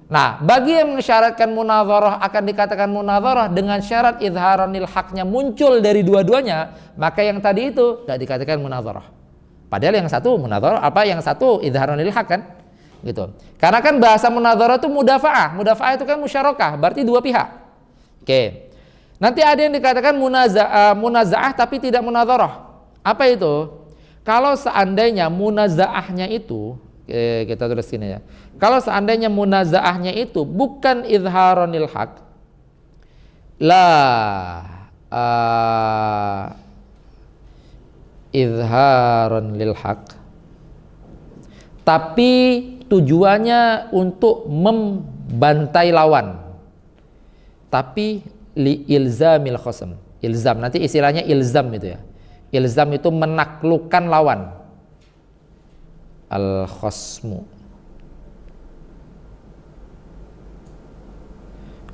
Nah, bagi yang mensyaratkan munadharah akan dikatakan munadharah dengan syarat izharon lil haqnya muncul dari dua-duanya, maka yang tadi itu tidak dikatakan munadharah. Padahal yang satu munadharah, yang satu izharon lil haq kan? Gitu. Karena kan bahasa munadharah itu mudafa'ah. Mudafa'ah itu kan musyarakah, berarti dua pihak. Oke. Nanti ada yang dikatakan munazaah tapi tidak munadharah. Apa itu? Kalau seandainya munazaahnya itu kita tulis sini ya. Kalau seandainya munazaahnya itu bukan izharon lil haq, izharon lil haq, tapi tujuannya untuk membantai lawan, tapi li ilzamil khasam. Ilzam, nanti istilahnya ilzam itu ya. Ilzam itu menaklukkan lawan. Al khasmu.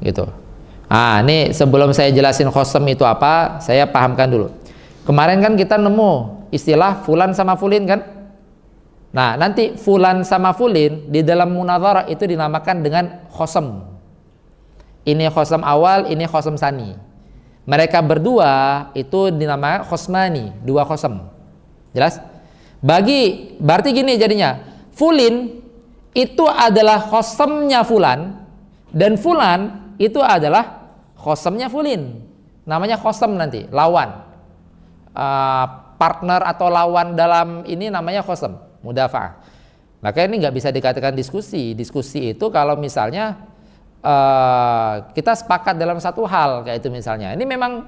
Gitu. Ini sebelum saya jelasin khasam itu apa, saya pahamkan dulu. Kemarin kan kita nemu istilah fulan sama fulin kan? Nah, nanti fulan sama fulin di dalam munadharah itu dinamakan dengan khasam. Ini khasam awal, ini khasam sani. Mereka berdua itu dinamakan khasmani, dua khasam. Jelas? Berarti gini jadinya, fulin itu adalah khosamnya fulan dan fulan itu adalah khosamnya fulin. Namanya khosam nanti, lawan. Partner atau lawan dalam ini namanya khosam, mudafa'ah. Maka ini nggak bisa dikatakan diskusi. Diskusi itu kalau misalnya kita sepakat dalam satu hal kayak itu misalnya. Ini memang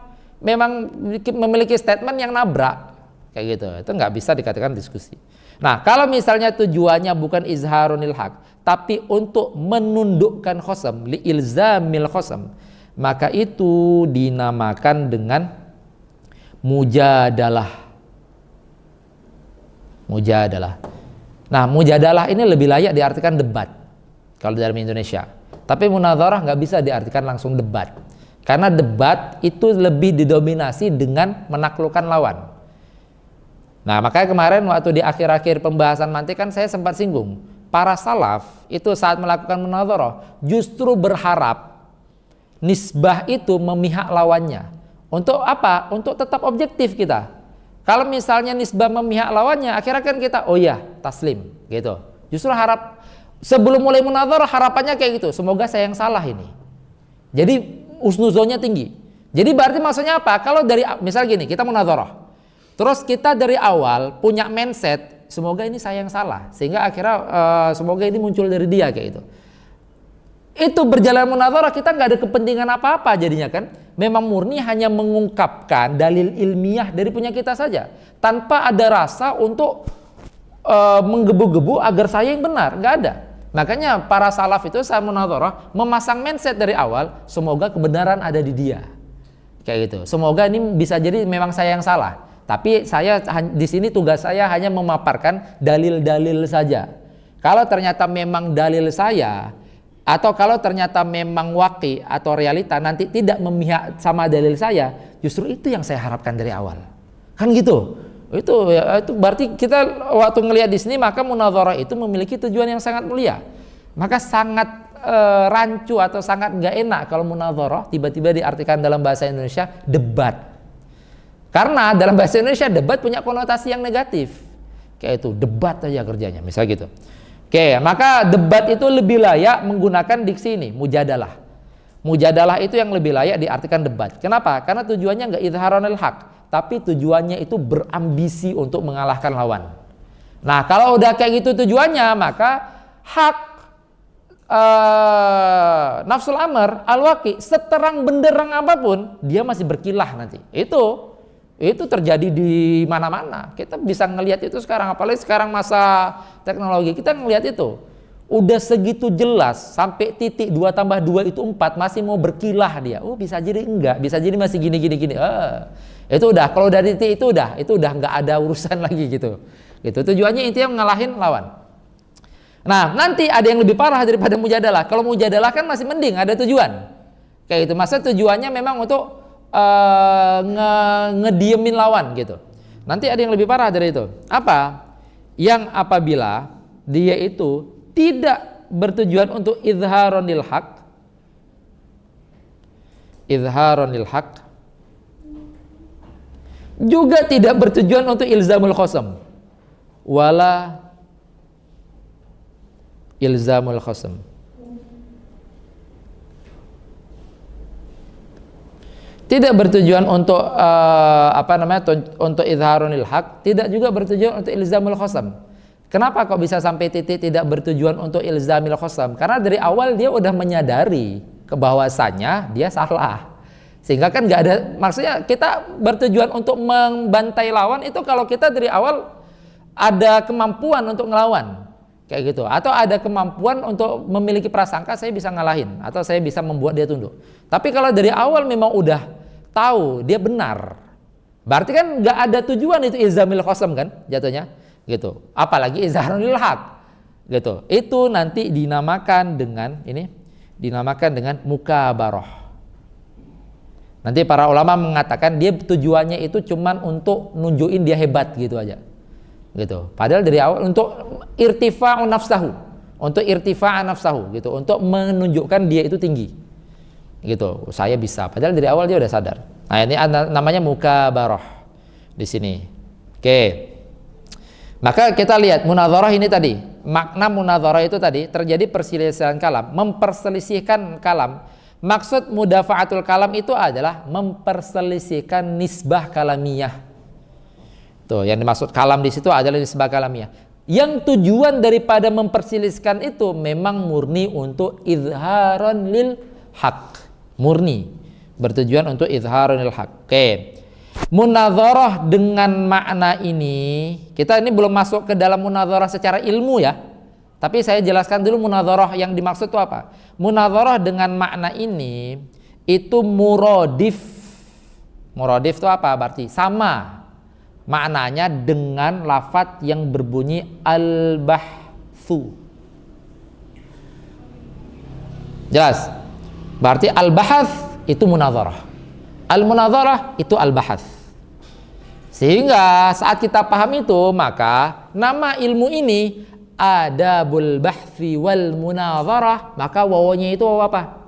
memiliki statement yang nabrak. Kayak gitu, itu nggak bisa dikatakan diskusi. Nah, kalau misalnya tujuannya bukan izharunil haq, tapi untuk menundukkan khosam, li ilzamil khosam, maka itu dinamakan dengan mujadalah. Mujadalah. Nah, mujadalah ini lebih layak diartikan debat kalau dalam Indonesia. Tapi munadharah nggak bisa diartikan langsung debat, karena debat itu lebih didominasi dengan menaklukkan lawan. Nah, makanya kemarin waktu di akhir-akhir pembahasan mantik kan saya sempat singgung, para salaf itu saat melakukan munadharah justru berharap nisbah itu memihak lawannya. Untuk apa? Untuk tetap objektif kita. Kalau misalnya nisbah memihak lawannya, akhirnya kan kita taslim gitu. Justru sebelum mulai munadharah harapannya kayak gitu, semoga saya yang salah ini. Jadi husnuzonnya tinggi. Jadi berarti maksudnya apa? Kalau dari misal gini, kita munadharah. Terus kita dari awal punya mindset semoga ini saya yang salah, sehingga akhirnya semoga ini muncul dari dia kayak itu. Itu berjalan munadharah kita nggak ada kepentingan apa-apa jadinya kan. Memang murni hanya mengungkapkan dalil ilmiah dari punya kita saja, tanpa ada rasa untuk menggebu-gebu agar saya yang benar, nggak ada. Makanya para salaf itu saat munadharah memasang mindset dari awal, semoga kebenaran ada di dia, kayak gitu. Semoga ini bisa jadi memang saya yang salah. Tapi saya di sini tugas saya hanya memaparkan dalil-dalil saja. Kalau ternyata memang dalil saya Atau kalau ternyata memang waqi atau realita nanti tidak memihak sama dalil saya, justru itu yang saya harapkan dari awal. Kan gitu. Itu berarti kita waktu ngelihat di sini, maka munadharah itu memiliki tujuan yang sangat mulia. Maka sangat rancu atau sangat nggak enak kalau munadharah tiba-tiba diartikan dalam bahasa Indonesia debat. Karena dalam bahasa Indonesia debat punya konotasi yang negatif. Kayak itu, debat aja kerjanya, misalnya gitu. Oke, maka debat itu lebih layak menggunakan diksi ini, mujadalah. Mujadalah itu yang lebih layak diartikan debat. Kenapa? Karena tujuannya nggak idharonil haq, tapi tujuannya itu berambisi untuk mengalahkan lawan. Nah, kalau udah kayak gitu tujuannya, maka hak nafsul amar al-waqi seterang benderang apapun, dia masih berkilah nanti. Itu terjadi di mana-mana. Kita bisa ngelihat itu sekarang, apalagi sekarang masa teknologi. Kita ngelihat itu udah segitu jelas, sampai titik 2 tambah 2 itu 4, masih mau berkilah dia. Oh, bisa jadi enggak, bisa jadi masih gini. Itu udah, kalau dari titik itu udah nggak ada urusan lagi gitu. Tujuannya intinya ngalahin lawan. Nah, nanti ada yang lebih parah daripada mujadalah. Kalau mujadalah kan masih mending, ada tujuan. Kayak gitu. Masa tujuannya memang untuk ngediemin lawan gitu. Nanti ada yang lebih parah dari itu. Apa? Yang apabila dia itu tidak bertujuan untuk izharon lil haq, juga tidak bertujuan untuk ilzamul khasam, wala ilzamul khasam. Tidak bertujuan untuk untuk izharunil haq, tidak juga bertujuan untuk ilzamul khasam. Kenapa kok bisa sampai titik tidak bertujuan untuk ilzamil khasam? Karena dari awal dia udah menyadari bahwasannya dia salah. Sehingga kan nggak ada, maksudnya kita bertujuan untuk membantai lawan itu kalau kita dari awal ada kemampuan untuk ngelawan. Kayak gitu, atau ada kemampuan untuk memiliki prasangka saya bisa ngalahin atau saya bisa membuat dia tunduk. Tapi kalau dari awal memang udah tahu dia benar, berarti kan nggak ada tujuan itu ilzamil khasam kan jatuhnya gitu, apalagi izharunil haq gitu. Itu nanti dinamakan dengan mukabarah. Nanti para ulama mengatakan dia tujuannya itu cuman untuk nunjukin dia hebat gitu aja gitu, padahal dari awal untuk irtifa'un nafsahu gitu, untuk menunjukkan dia itu tinggi gitu, saya bisa, padahal dari awal dia udah sadar. Nah, ini namanya mukabarah di sini. Oke, maka kita lihat munadharah ini tadi, makna munadharah itu tadi terjadi perselisihan kalam, memperselisihkan kalam. Maksud mudafa'atul kalam itu adalah memperselisihkan nisbah kalamiyah. Tuh, yang dimaksud kalam di situ adalah nisbah kalamiyah. Yang tujuan daripada memperselisihkan itu memang murni untuk izharon lil haq. Murni bertujuan untuk izharon lil haq. Oke. Munadharah dengan makna ini, kita ini belum masuk ke dalam munadharah secara ilmu ya. Tapi saya jelaskan dulu munadharah yang dimaksud itu apa. Munadharah dengan makna ini itu muradif. Muradif itu apa? Berarti sama maknanya dengan lafadz yang berbunyi al-bahthu. Jelas? Berarti al-bahath itu munadharah, al-munadharah itu al-bahath. Sehingga saat kita paham itu, maka nama ilmu ini adabul bahthi wal munadharah, maka wawunya itu waw apa?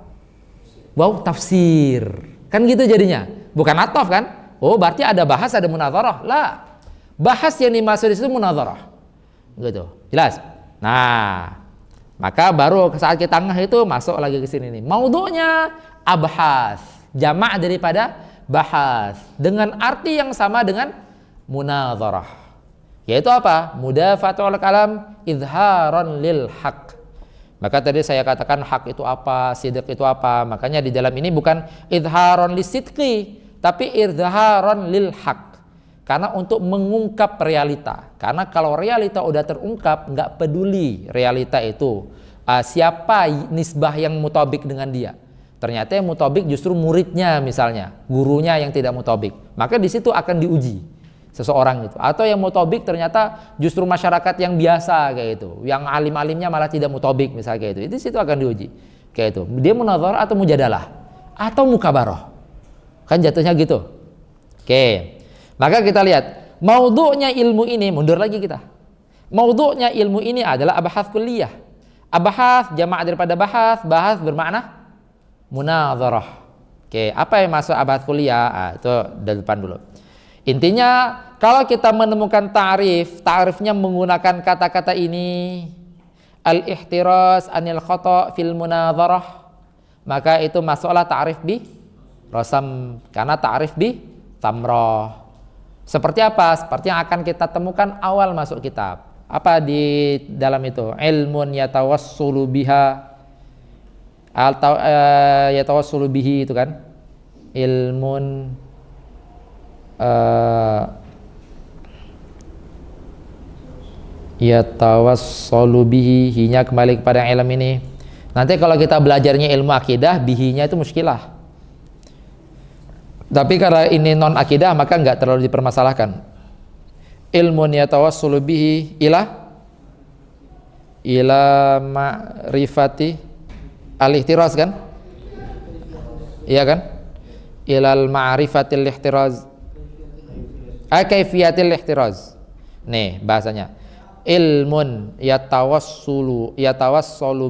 Waw tafsir. Kan gitu jadinya. Bukan ataf kan? Oh, berarti ada bahas, ada munadharah. Lah. Bahas yang dimaksud di situ munadharah. Gitu. Jelas? Nah, maka baru saat kita ngeh itu masuk lagi ke sini nih. Maudhu'nya abhas, jamak daripada bahas, dengan arti yang sama dengan munadharah. Yaitu apa? Mudafatul kalam izharon lil haq. Maka tadi saya katakan hak itu apa, sidq itu apa. Makanya di dalam ini bukan izharon lisidqi, tapi izharon lil haq. Karena untuk mengungkap realita. Karena kalau realita udah terungkap, nggak peduli realita itu siapa nisbah yang mutabik dengan dia. Ternyata yang mutabik justru muridnya misalnya, gurunya yang tidak mutabik. Maka di situ akan diuji. seseorang itu, atau yang mutobik ternyata justru masyarakat yang biasa kayak itu, yang alim-alimnya malah tidak mutobik misalnya kayak itu. Itu situ akan diuji kayak itu. Dia munadharah atau mujadalah atau mukabarah. Kan jatuhnya gitu. Oke. Maka kita lihat maudhu'nya ilmu ini, mundur lagi kita. Maudhu'nya ilmu ini adalah abahats kulliyah. Abahats jamak daripada bahas, bahas bermakna munadharah. Oke, apa yang masuk abahats kulliyah? Itu dari depan dulu. Intinya kalau kita menemukan ta'rifnya menggunakan kata-kata ini, al-ihtiraz anil khata' fil munadharah, maka itu masuklah ta'rif bi rasam, karena ta'rif bi tamrah. Seperti apa? Seperti yang akan kita temukan awal masuk kitab. Apa di dalam itu? Ilmun yatawassulu biha atau yatawassulu bihi, itu kan? Ilmun yatawassalu bihi, hinya kembali kepada ilmu ini. Nanti kalau kita belajarnya ilmu akidah, bihinya itu muskilah. Tapi karena ini non akidah maka nggak terlalu dipermasalahkan. Ilmun yatawassulu bihi ila ma'rifati al-ihtiraz kan? Iya kan? Ilal ma'rifatil ihtiraz. Kaifiyatil ihtiraz. Nih bahasanya. Ilmun yatawassalu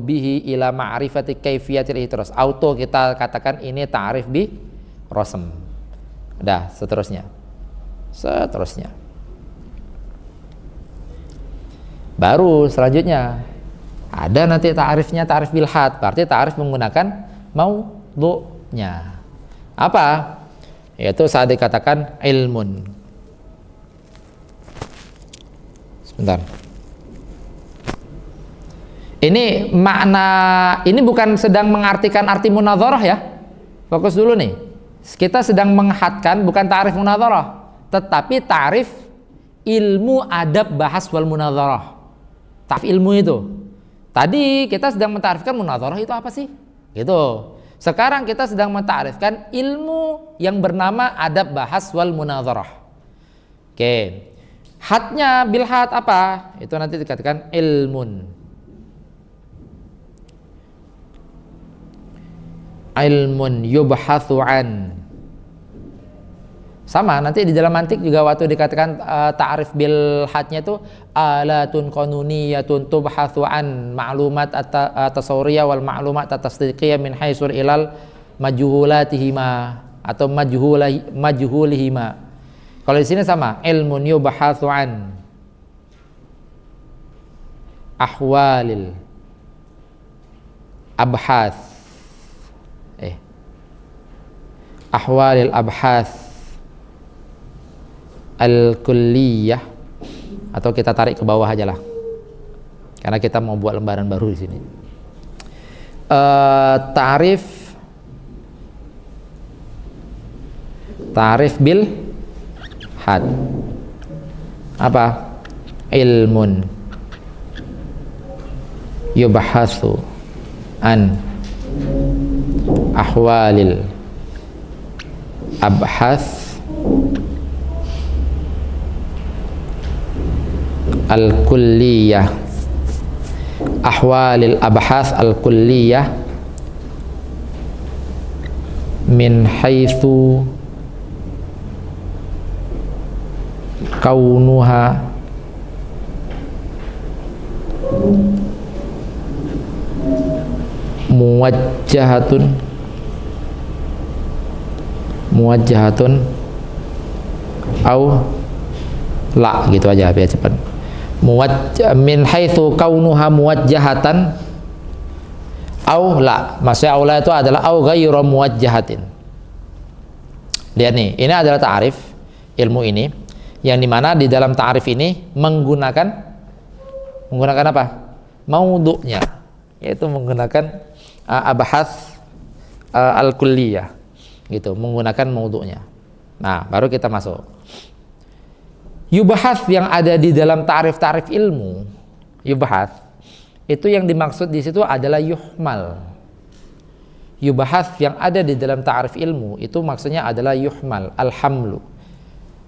bihi ila ma'rifati kaifiyatil ihtiraz. Auto kita katakan ini ta'rif bi rasm. Udah, seterusnya. Baru selanjutnya ada nanti ta'rifnya, ta'rif bil had, berarti ta'rif menggunakan maudhu'nya. Apa? Yaitu saat dikatakan ilmun. Sebentar. Ini makna, ini bukan sedang mengartikan arti munadharah ya. Fokus dulu nih. Kita sedang menghadkan bukan ta'rif munadharah, tetapi ta'rif ilmu adab bahas wal munadharah. Ta'rif ilmu itu. Tadi kita sedang mentarifkan munadharah itu apa sih? Gitu. Sekarang kita sedang mentarifkan ilmu yang bernama adab bahas wal munadharah. Oke. Hadnya bil had apa? Itu nanti dikatakan ilmun. Ilmun yubhatsu an. Sama nanti di dalam mantik juga waktu dikatakan ta'rif bil hadnya itu alatun qanuniyatun tubhatsu an ma'lumat at-tasawwuriyah wal ma'lumat at-tasdiqiyah min haitsul ilal majhulatihima atau majhulihima. Kalau di sini sama, ilmun yubhatsu an ahwalil abhats ahwalil abhats al-kulliyah, atau kita tarik ke bawah aja lah karena kita mau buat lembaran baru di sini. Ta'rif bil had apa? Ilmun yubhatsu an ahwalil abhats al-kulliyah, ahwalil abhats al-kulliyah min haitsu kaunuha muwajjahatun au la, gitu aja biar cepat. Min haitsu kaunuha muwajjahatan au la, maksudnya au la itu adalah au ghairu muwajjahatin. Lihat nih, ini adalah ta'rif ilmu ini yang dimana di dalam ta'rif ini menggunakan apa? Maudhu'nya, yaitu menggunakan abahats al-kulliyah gitu, menggunakan maudhu'nya. Nah, baru kita masuk. Yubahats yang ada di dalam ta'rif ilmu, yubahats itu yang dimaksud di situ adalah yuhmal. Yubahats yang ada di dalam ta'rif ilmu itu maksudnya adalah yuhmal, alhamlu.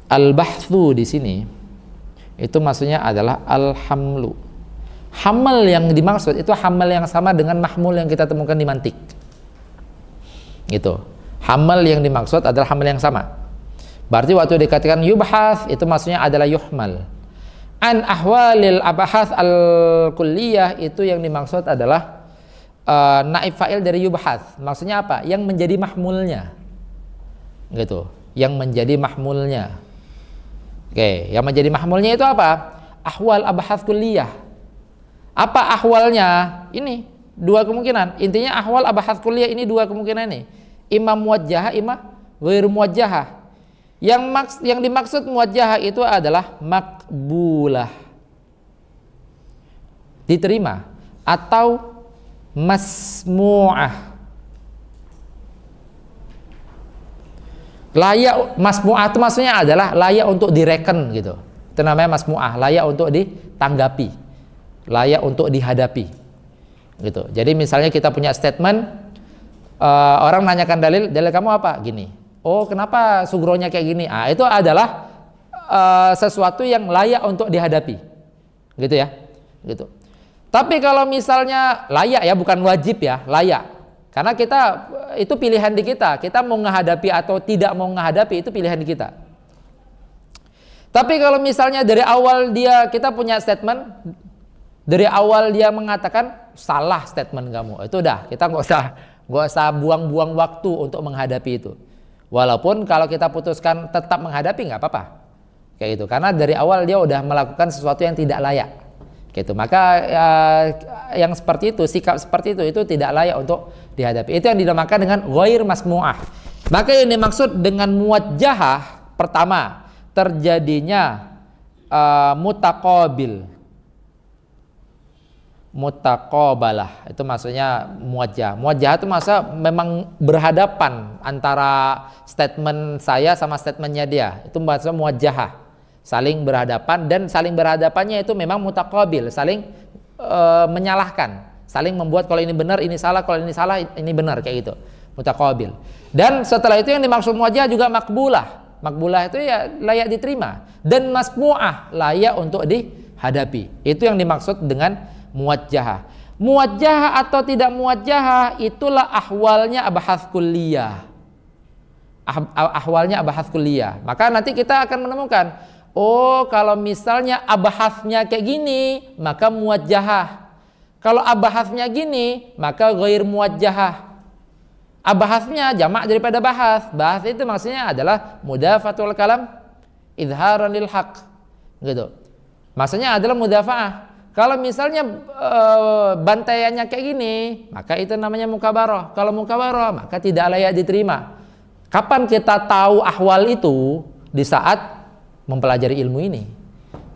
Al-bahthu di sini itu maksudnya adalah al-hamlu. Hamal yang dimaksud itu hamal yang sama dengan mahmul yang kita temukan di mantik. Gitu. Hamal yang dimaksud adalah hamal yang sama. Berarti waktu dikatakan yubhath itu maksudnya adalah yuhmal. An ahwalil abahath al-kulliyah itu yang dimaksud adalah naib fa'il dari yubhath. Maksudnya apa? Yang menjadi mahmulnya. Gitu. Yang menjadi mahmulnya. Oke, yang menjadi mahmulnya itu apa? Ahwal abahath kulliyah. Apa ahwalnya? Ini dua kemungkinan. Intinya ahwal abahath kulliyah ini dua kemungkinan nih. Imam muwajjahah, imam ghair muwajjahah. Yang dimaksud muwajjahah itu adalah makbulah, diterima, atau masmu'ah. Layak, masmu'ah itu maksudnya adalah layak untuk direken gitu. Itu namanya masmu'ah, layak untuk ditanggapi, layak untuk dihadapi gitu. Jadi misalnya kita punya statement, orang nanyakan dalil kamu apa? Gini. Oh, kenapa sugronya kayak gini? Itu adalah sesuatu yang layak untuk dihadapi, gitu ya, gitu. Tapi kalau misalnya layak ya, bukan wajib ya, layak. Karena kita itu pilihan di kita mau menghadapi atau tidak mau menghadapi itu pilihan di kita. Tapi kalau misalnya dari awal kita punya statement, dari awal dia mengatakan salah statement kamu, itu udah kita nggak usah buang-buang waktu untuk menghadapi itu. Walaupun kalau kita putuskan tetap menghadapi nggak apa-apa, kayak gitu. Karena dari awal dia udah melakukan sesuatu yang tidak layak, gitu. Maka yang seperti itu, sikap seperti itu tidak layak untuk dihadapi. Itu yang dinamakan dengan ghair masmu'ah. Maka yang dimaksud dengan muwajjahah, pertama terjadinya mutaqabalah, itu maksudnya muwajjah. Muwajjah itu maksudnya memang berhadapan antara statement saya sama statementnya dia. Itu maksudnya muwajjahah, saling berhadapan, dan saling berhadapannya itu memang mutaqabil, saling menyalahkan, saling membuat kalau ini benar ini salah, kalau ini salah ini benar, kayak gitu, mutaqabil. Dan setelah itu yang dimaksud muwajjah juga makbulah. Makbulah itu ya layak diterima, dan masmu'ah layak untuk dihadapi. Itu yang dimaksud dengan muwajjahah. Muwajjahah atau tidak muwajjahah itulah ahwalnya abahath kulliyah. Ahwalnya abahath kulliyah. Maka nanti kita akan menemukan, oh kalau misalnya abahathnya kayak gini, maka muwajjahah. Kalau abahathnya gini, maka ghair muwajjahah. Abahathnya jamak daripada bahas. Bahas itu maksudnya adalah mudafatul kalam idharan lil haq, gitu. Maksudnya adalah mudafa'ah. Kalau misalnya bantaiannya kayak gini, maka itu namanya mukabarah. Kalau mukabarah, maka tidak layak diterima. Kapan kita tahu ahwal itu? Di saat mempelajari ilmu ini.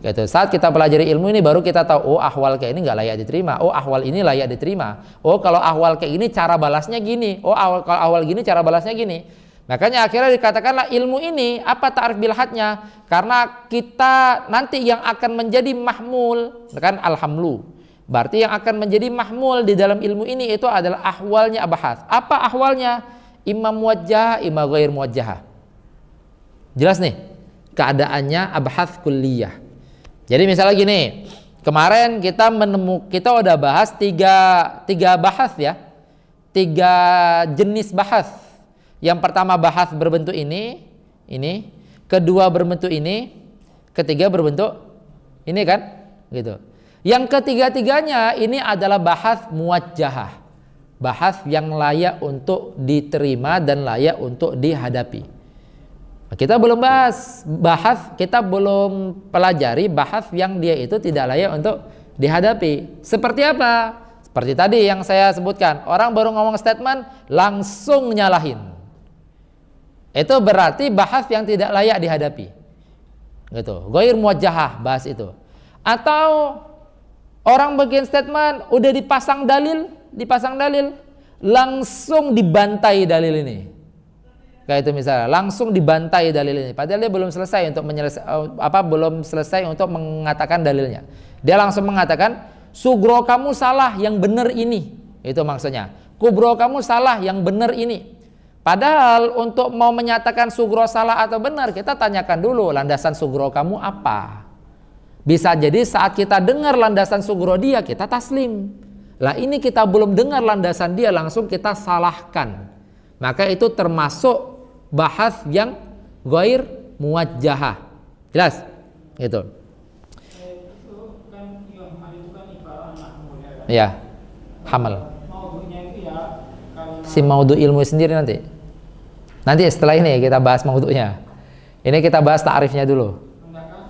Gitu. Saat kita pelajari ilmu ini baru kita tahu, oh ahwal kayak ini nggak layak diterima. Oh ahwal ini layak diterima. Oh kalau ahwal kayak ini cara balasnya gini. Oh kalau ahwal gini cara balasnya gini. Makanya akhirnya dikatakanlah ilmu ini apa ta'rif bil hadnya, karena kita nanti yang akan menjadi mahmul, kan alhamlu. Berarti yang akan menjadi mahmul di dalam ilmu ini itu adalah ahwalnya abahath. Apa ahwalnya? Imam muwajjah, imam ghair muwajjah. Jelas nih keadaannya abahath kulliyah. Jadi misalnya gini, kemarin kita udah bahas tiga bahas ya, 3 jenis bahas. Yang pertama bahas berbentuk ini, kedua berbentuk ini, ketiga berbentuk ini kan, gitu. Yang ketiga-tiganya ini adalah bahas muwajjahah, bahas yang layak untuk diterima dan layak untuk dihadapi. Kita belum bahas, kita belum pelajari bahas yang dia itu tidak layak untuk dihadapi. Seperti apa? Seperti tadi yang saya sebutkan, orang baru ngomong statement langsung nyalahin. Itu berarti bahas yang tidak layak dihadapi. Gitu. Ghair muwajjahah bahas itu. Atau orang bikin statement udah dipasang dalil, langsung dibantai dalil ini. Kayak itu misalnya, langsung dibantai dalil ini. Padahal dia belum selesai untuk mengatakan dalilnya. Dia langsung mengatakan, sugro kamu salah, yang benar ini. Itu maksudnya. Kubro kamu salah, yang benar ini. Padahal untuk mau menyatakan sugro salah atau benar, kita tanyakan dulu landasan sugro kamu apa. Bisa jadi saat kita dengar landasan sugro dia, kita taslim. Lah ini kita belum dengar landasan dia, langsung kita salahkan. Maka itu termasuk bahas yang ghair muwajjahah. Jelas? Gitu. Itu kan Yohman itu kan ibarat mahmul ya kan? Ya, hamal. Maudunya itu ya kalimat Si maudu ilmu sendiri nanti. Nanti setelah ini kita bahas maudunya. Ini kita bahas ta'rifnya dulu. enggak kan?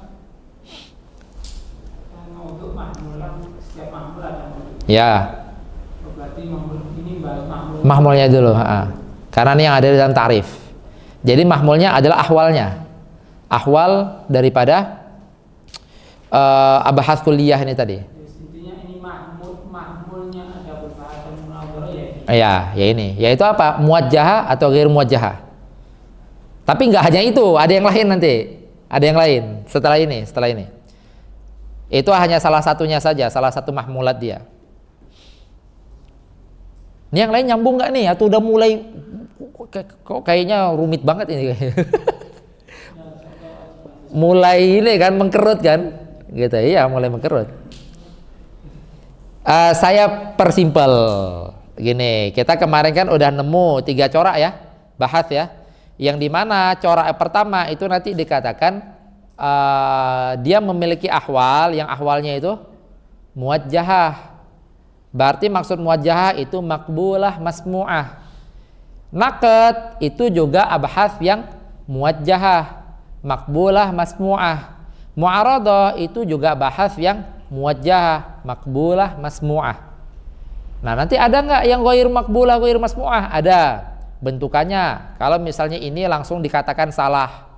Kan maudhu mahmul kan setiap mahmul ada maudhu. Ya, Berarti mahmul ini bahas mahmul. mahmulnya dulu. Karena ini yang ada di dalam ta'rif. Jadi mahmulnya adalah ahwalnya. Ahwal daripada abahas kuliah ini tadi. Intinya ini mahmulnya ada pembahasan munadharah ya. Ya, ya ini. Yaitu apa? Muwajjahah atau ghair muwajjahah. Tapi nggak hanya itu, ada yang lain nanti. Ada yang lain setelah ini. Itu hanya salah satunya saja, salah satu mahmulat dia. Ini yang lain nyambung nggak nih? Atau udah mulai kok kayaknya rumit banget ini. Mulai ini kan mengkerut kan? Gitu. Iya, mulai mengkerut. Saya persimpel. Gini, kita kemarin kan udah nemu 3 corak ya, bahas ya. Yang dimana corak pertama itu nanti dikatakan dia memiliki ahwal, yang ahwalnya itu muwajjahah. Berarti maksud muwajjahah itu makbulah masmu'ah. Naqd itu juga abhas yang muwajjahah, makbulah masmu'ah. Mu'aradah itu juga bahas yang muwajjahah, makbulah masmu'ah. Nah, nanti ada nggak yang ghair makbulah, ghair masmu'ah? Ada bentukannya. Kalau misalnya ini langsung dikatakan salah,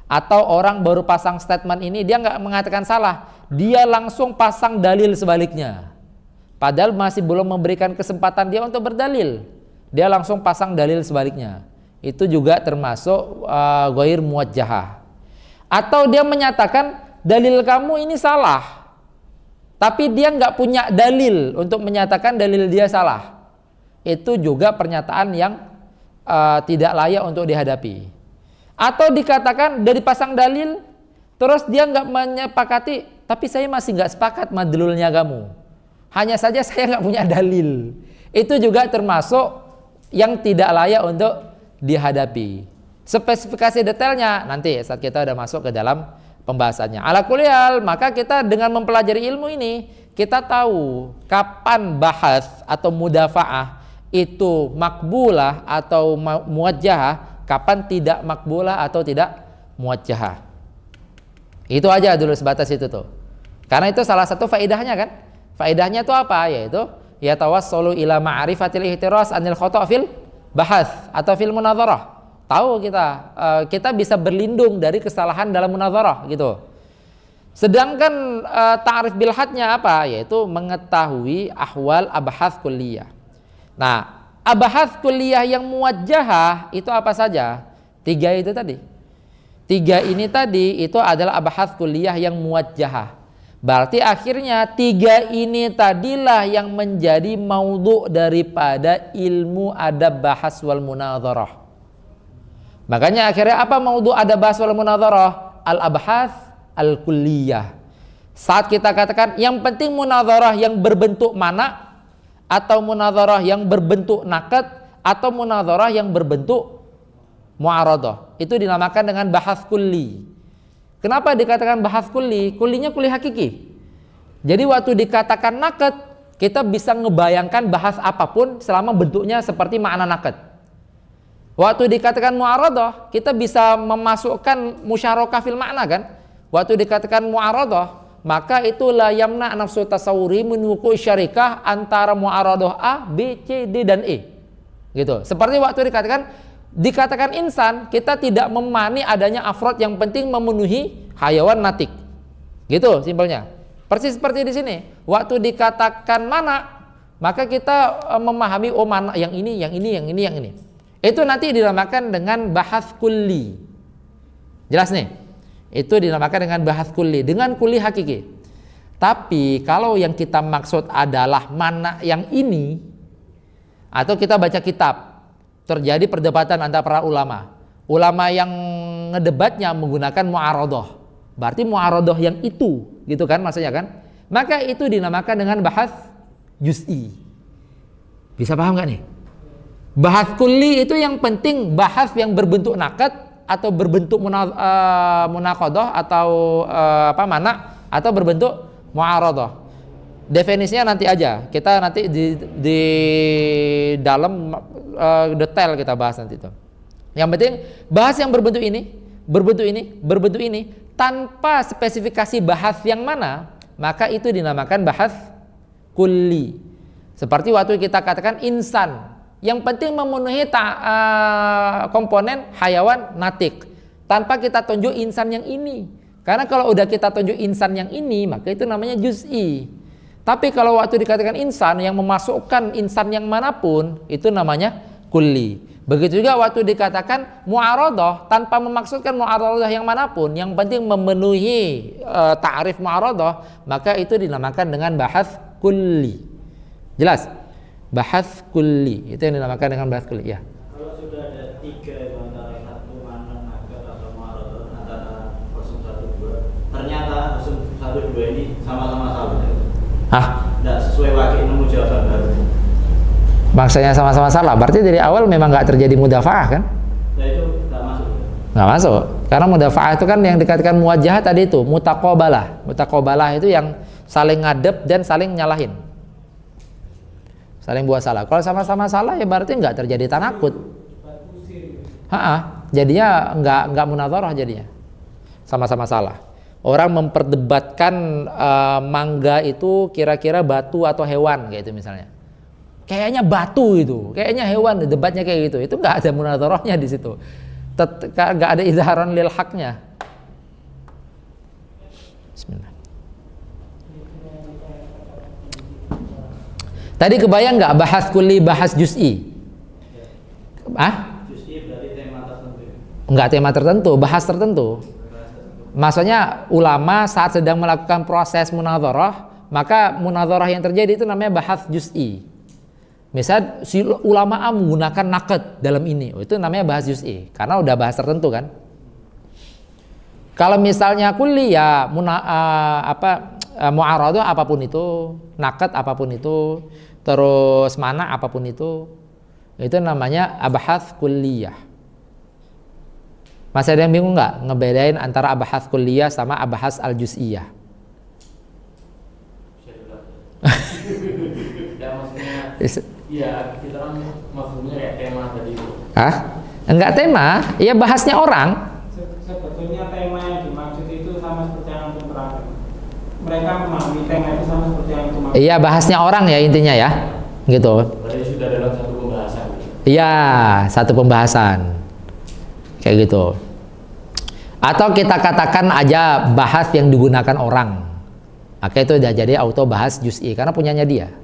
atau orang baru pasang statement ini dia nggak mengatakan salah, dia langsung pasang dalil sebaliknya. Padahal masih belum memberikan kesempatan dia untuk berdalil, dia langsung pasang dalil sebaliknya. Itu juga termasuk ghair muwajjahah. Atau dia menyatakan dalil kamu ini salah, tapi dia nggak punya dalil untuk menyatakan dalil dia salah. Itu juga pernyataan yang tidak layak untuk dihadapi. Atau dikatakan dari pasang dalil, terus dia nggak menyepakati, tapi saya masih nggak sepakat madlulnya kamu. Hanya saja saya nggak punya dalil. Itu juga termasuk yang tidak layak untuk dihadapi. Spesifikasi detailnya nanti saat kita udah masuk ke dalam pembahasannya. Ala kulli hal, maka kita dengan mempelajari ilmu ini, kita tahu kapan bahas atau mudafaah itu makbulah atau muwajjahah, kapan tidak makbulah atau tidak muwajjahah. Itu aja dulu, sebatas itu tuh. Karena itu salah satu faedahnya kan. Faedahnya itu apa? Yaitu ya tawassulu ila ma'rifatil ihtiras anil khata' fil bahas atau fil munadharah. Tahu kita bisa berlindung dari kesalahan dalam munadharah gitu. Sedangkan ta'rif bil hadnya apa? Yaitu mengetahui ahwal abahas kulliyah. Nah, abahas kulliyah yang muwajjahah itu apa saja? 3 itu tadi. 3 ini tadi itu adalah abahas kulliyah yang muwajjahah. Berarti akhirnya 3 ini tadilah yang menjadi maudhu daripada ilmu adab bahas wal munadharah. Makanya akhirnya apa maudhu adab bahas wal munadharah? Al-abhas al-kulliyah. Saat kita katakan yang penting munadharah yang berbentuk mana, atau munadharah yang berbentuk naqd, atau munadharah yang berbentuk mu'aradah, itu dinamakan dengan bahas kulli. Kenapa dikatakan bahas kulli? Kullinya kulli hakiki. Jadi waktu dikatakan naqd, kita bisa ngebayangkan bahas apapun selama bentuknya seperti makna naqd. Waktu dikatakan mu'aradah, kita bisa memasukkan musyarakah fil makna kan. Waktu dikatakan mu'aradah, maka itu la yamna nafsu tasawuri min wuqu' syarikah antara mu'aradah A, B, C, D dan E. Gitu. Seperti waktu dikatakan insan, kita tidak memani adanya afrod yang penting memenuhi hayawan natik. Gitu simpelnya. Persis seperti di sini. Waktu dikatakan mana, maka kita memahami oh mana yang ini, yang ini, yang ini, yang ini. Itu nanti dinamakan dengan bahas kulli. Jelas nih? Itu dinamakan dengan bahas kulli, dengan kulli hakiki. Tapi kalau yang kita maksud adalah mana yang ini, atau kita baca kitab, terjadi perdebatan antara para ulama. Ulama yang ngedebatnya menggunakan mu'aradhah. Berarti mu'aradhah yang itu, gitu kan maksudnya kan? Maka itu dinamakan dengan bahas juz'i. Bisa paham nggak nih? Bahas kulli itu yang penting bahas yang berbentuk naqad atau berbentuk munaqadah atau mana atau berbentuk mu'aradhah. Definisinya nanti aja. Kita nanti di dalam detail kita bahas nanti itu. Yang penting bahas yang berbentuk ini tanpa spesifikasi bahas yang mana, maka itu dinamakan bahas kulli. Seperti waktu kita katakan insan, yang penting memenuhi komponen hayawan natik tanpa kita tunjuk insan yang ini. Karena kalau udah kita tunjuk insan yang ini, maka itu namanya juz'i. Tapi kalau waktu dikatakan insan yang memasukkan insan yang manapun, itu namanya kulli. Begitu juga waktu dikatakan mu'aradhah tanpa memaksudkan mu'aradhah yang manapun, yang penting memenuhi ta'rif mu'aradhah, maka itu dinamakan dengan bahas kulli. Jelas? Bahas kulli itu yang dinamakan dengan bahas kulli. Ya. Kalau sudah ada 3 antara satu mana nakal atau mu'aradhah antara 012, ternyata 012 ini sama-sama salah. Tidak sesuai wakil nemu jawaban baru. Maksudnya sama-sama salah, berarti dari awal memang nggak terjadi mudafa'ah kan? Nah itu nggak masuk. Nggak masuk, karena mudafa'ah itu kan yang dikatakan muwajjahah tadi itu, mutaqabalah. Mutaqabalah itu yang saling ngadep dan saling nyalahin, saling buat salah. Kalau sama-sama salah ya berarti nggak terjadi tanakut. Jadinya nggak munadharah jadinya. Sama-sama salah. Orang memperdebatkan mangga itu kira-kira batu atau hewan kayak itu misalnya. Kayaknya batu itu, kayaknya hewan, debatnya kayak gitu. Itu nggak ada munadharahnya di situ. Nggak ada izharan lil haqnya. Bismillah. Tadi kebayang nggak bahas kulli, bahas juz'i? Juz'i berarti tema tertentu. Nggak tema tertentu, bahas tertentu. Maksudnya ulama saat sedang melakukan proses munadharah, maka munadharah yang terjadi itu namanya bahas juz'i. Misal si ulama A menggunakan naqd dalam ini, itu namanya bahas juz'i karena udah bahas tertentu kan. Kalau misalnya kulli ya mu'aradhah apapun itu, naqd apapun itu, terus mana apapun itu namanya abahats kulliyah. Masih ada yang bingung nggak ngebedain antara abahats kulliyah sama abahats al-juz'iyah? Iya, kita kan maksudnya kayak tema tadi itu. Enggak tema, ya bahasnya orang. Sebetulnya tema yang dimaksud itu sama seperti yang antum terangkan. Mereka memahami tema itu sama seperti yang antum. Iya, bahasnya orang ya intinya ya, gitu. Berarti sudah dalam satu pembahasan. Iya, satu pembahasan, kayak gitu. Atau kita katakan aja bahas yang digunakan orang, maka itu udah jadi auto bahas juz'i karena punyanya dia.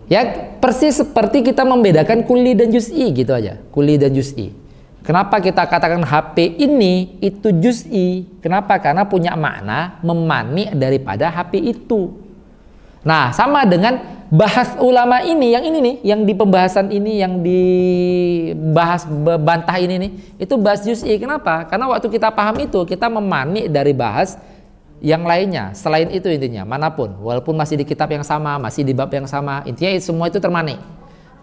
Ya persis seperti kita membedakan kulli dan juz'i gitu aja, kulli dan juz'i. Kenapa kita katakan HP ini itu juz'i? Kenapa? Karena punya makna memani daripada HP itu. Nah sama dengan bahas ulama ini nih, yang di pembahasan ini, yang dibahas bantah ini nih, itu bahas juz'i. Kenapa? Karena waktu kita paham itu kita memani dari bahas yang lainnya selain itu intinya manapun, walaupun masih di kitab yang sama, masih di bab yang sama, intinya semua itu termani,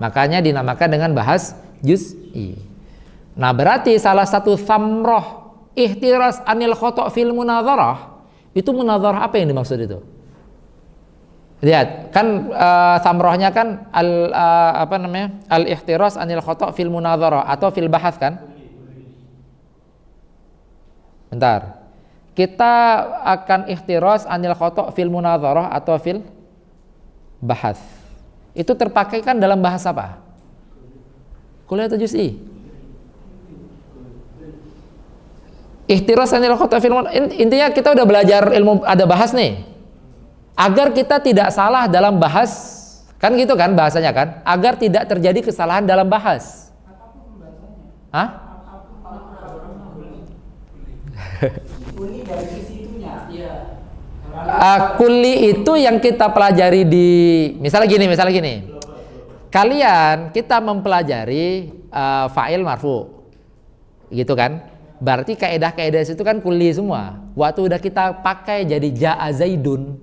makanya dinamakan dengan bahas juz'i. Nah berarti salah satu samroh ihtiras anil khoto' fil munadharah, itu munadharah apa yang dimaksud itu? Lihat kan samrohnya kan al ihtiras anil khoto' fil munadharah atau fil bahas kan. Bentar, kita akan ihtiras anil khoto' fil munadharah atau fil bahas. Itu terpakai kan dalam bahas apa? Kuliah atau juz'i? Ihtiras anil khoto' fil munadharah. Intinya kita udah belajar ilmu ada bahas nih. Agar kita tidak salah dalam bahas, kan gitu kan bahasanya kan? Agar tidak terjadi kesalahan dalam bahas. Kulli dari sisi itunya. Iya. Kulli itu yang kita pelajari di misalnya gini. Kalian kita mempelajari fa'il marfu, gitu kan? Berarti kaidah-kaidah itu kan kulli semua. Waktu udah kita pakai jadi ja'a zaidun,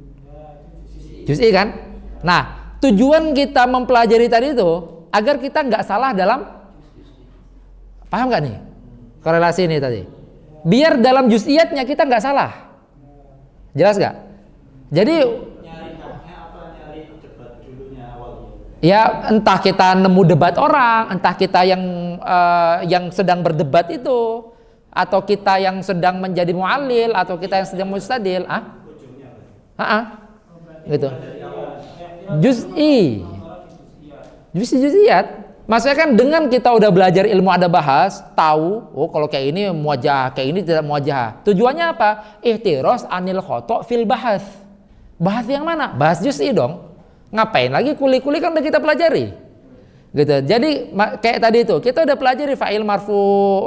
juz'i kan? Nah, tujuan kita mempelajari tadi itu agar kita nggak salah dalam, paham nggak nih korelasi ini tadi? Biar dalam juz'iyatnya kita nggak salah. Jelas nggak? Jadi Nyari haknya apa nyari debat dulunya awalnya? ya entah kita nemu debat orang, entah kita yang sedang berdebat itu, atau kita yang sedang menjadi mu'allil, atau kita yang sedang mustadil, gitu. Juz'i, juz'iyat. Maksudnya kan dengan kita udah belajar ilmu ada bahas, tahu, oh kalau kayak ini muwajah, kayak ini tidak muwajah. Tujuannya apa? Ihtiras anil khoto' fil bahas. Bahas yang mana? Bahas juz'i dong. Ngapain lagi kuli-kuli kan udah kita pelajari. Gitu. Jadi kayak tadi itu, kita udah pelajari fa'il marfu,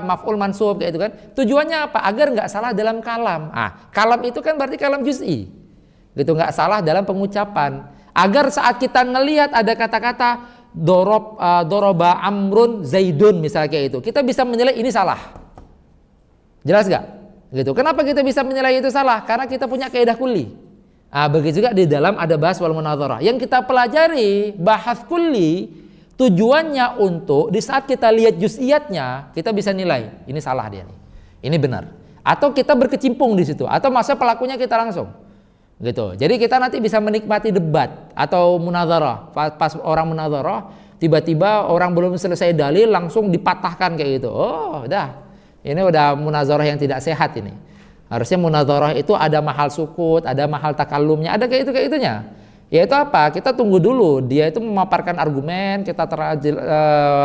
maf'ul mansub kayak itu kan. Tujuannya apa? Agar nggak salah dalam kalam. Kalam itu kan berarti kalam juz'i. Gitu, nggak salah dalam pengucapan. Agar saat kita ngelihat ada kata-kata doroba amrun zaidun misalnya kayak itu, kita bisa menilai ini salah. Jelas nggak? Gitu. Kenapa kita bisa menilai itu salah? Karena kita punya kaidah kulli. Begitu juga di dalam ada bahas wal munadharah. Yang kita pelajari bahas kulli tujuannya untuk di saat kita lihat juz'iyatnya kita bisa nilai ini salah dia nih, ini benar. Atau kita berkecimpung di situ, atau masa pelakunya kita langsung. Gitu. Jadi kita nanti bisa menikmati debat atau munadharah. Pas orang munadharah, tiba-tiba orang belum selesai dalil langsung dipatahkan kayak gitu. Oh, udah. Ini udah munadharah yang tidak sehat ini. Harusnya munadharah itu ada mahal sukut, ada mahal takallumnya, ada kayak itunya. Yaitu apa? Kita tunggu dulu dia itu memaparkan argumen, kita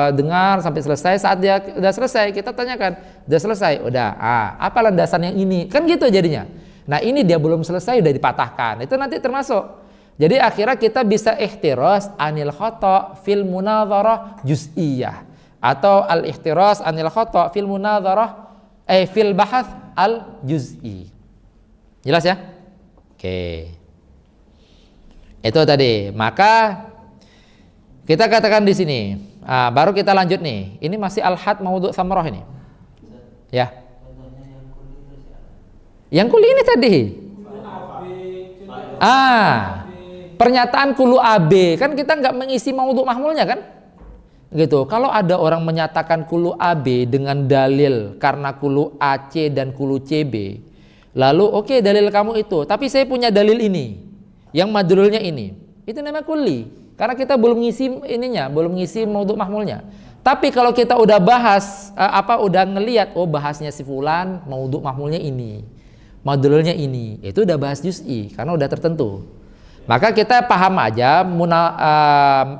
dengar sampai selesai. Saat dia udah selesai, kita tanyakan, udah selesai? Udah. Apa landasan yang ini? Kan gitu jadinya. Nah, ini dia belum selesai udah dipatahkan. Itu nanti termasuk. Jadi akhirnya kita bisa ihtiras anil khata' fil munadharah juz'iyah, atau al ihtiras anil khata' fil munadharah fil bahats al juz'i. Jelas ya? Oke. Itu tadi. Maka kita katakan di sini. Baru kita lanjut nih. Ini masih al-had maudhu' samrah ini. Ya. Yang kuli ini tadi. Pernyataan kulu AB kan kita nggak mengisi maudhu' mahmulnya kan? Gitu. Kalau ada orang menyatakan kulu AB dengan dalil karena kulu AC dan kulu CB, lalu oke, dalil kamu itu, tapi saya punya dalil ini yang madlulnya ini, itu namanya kuli karena kita belum ngisi ininya, belum ngisi maudhu' mahmulnya. Tapi kalau kita udah bahas udah ngelihat, oh bahasnya si fulan maudhu' mahmulnya ini, madlulnya ini, itu udah bahas juz'i karena udah tertentu. Maka kita paham aja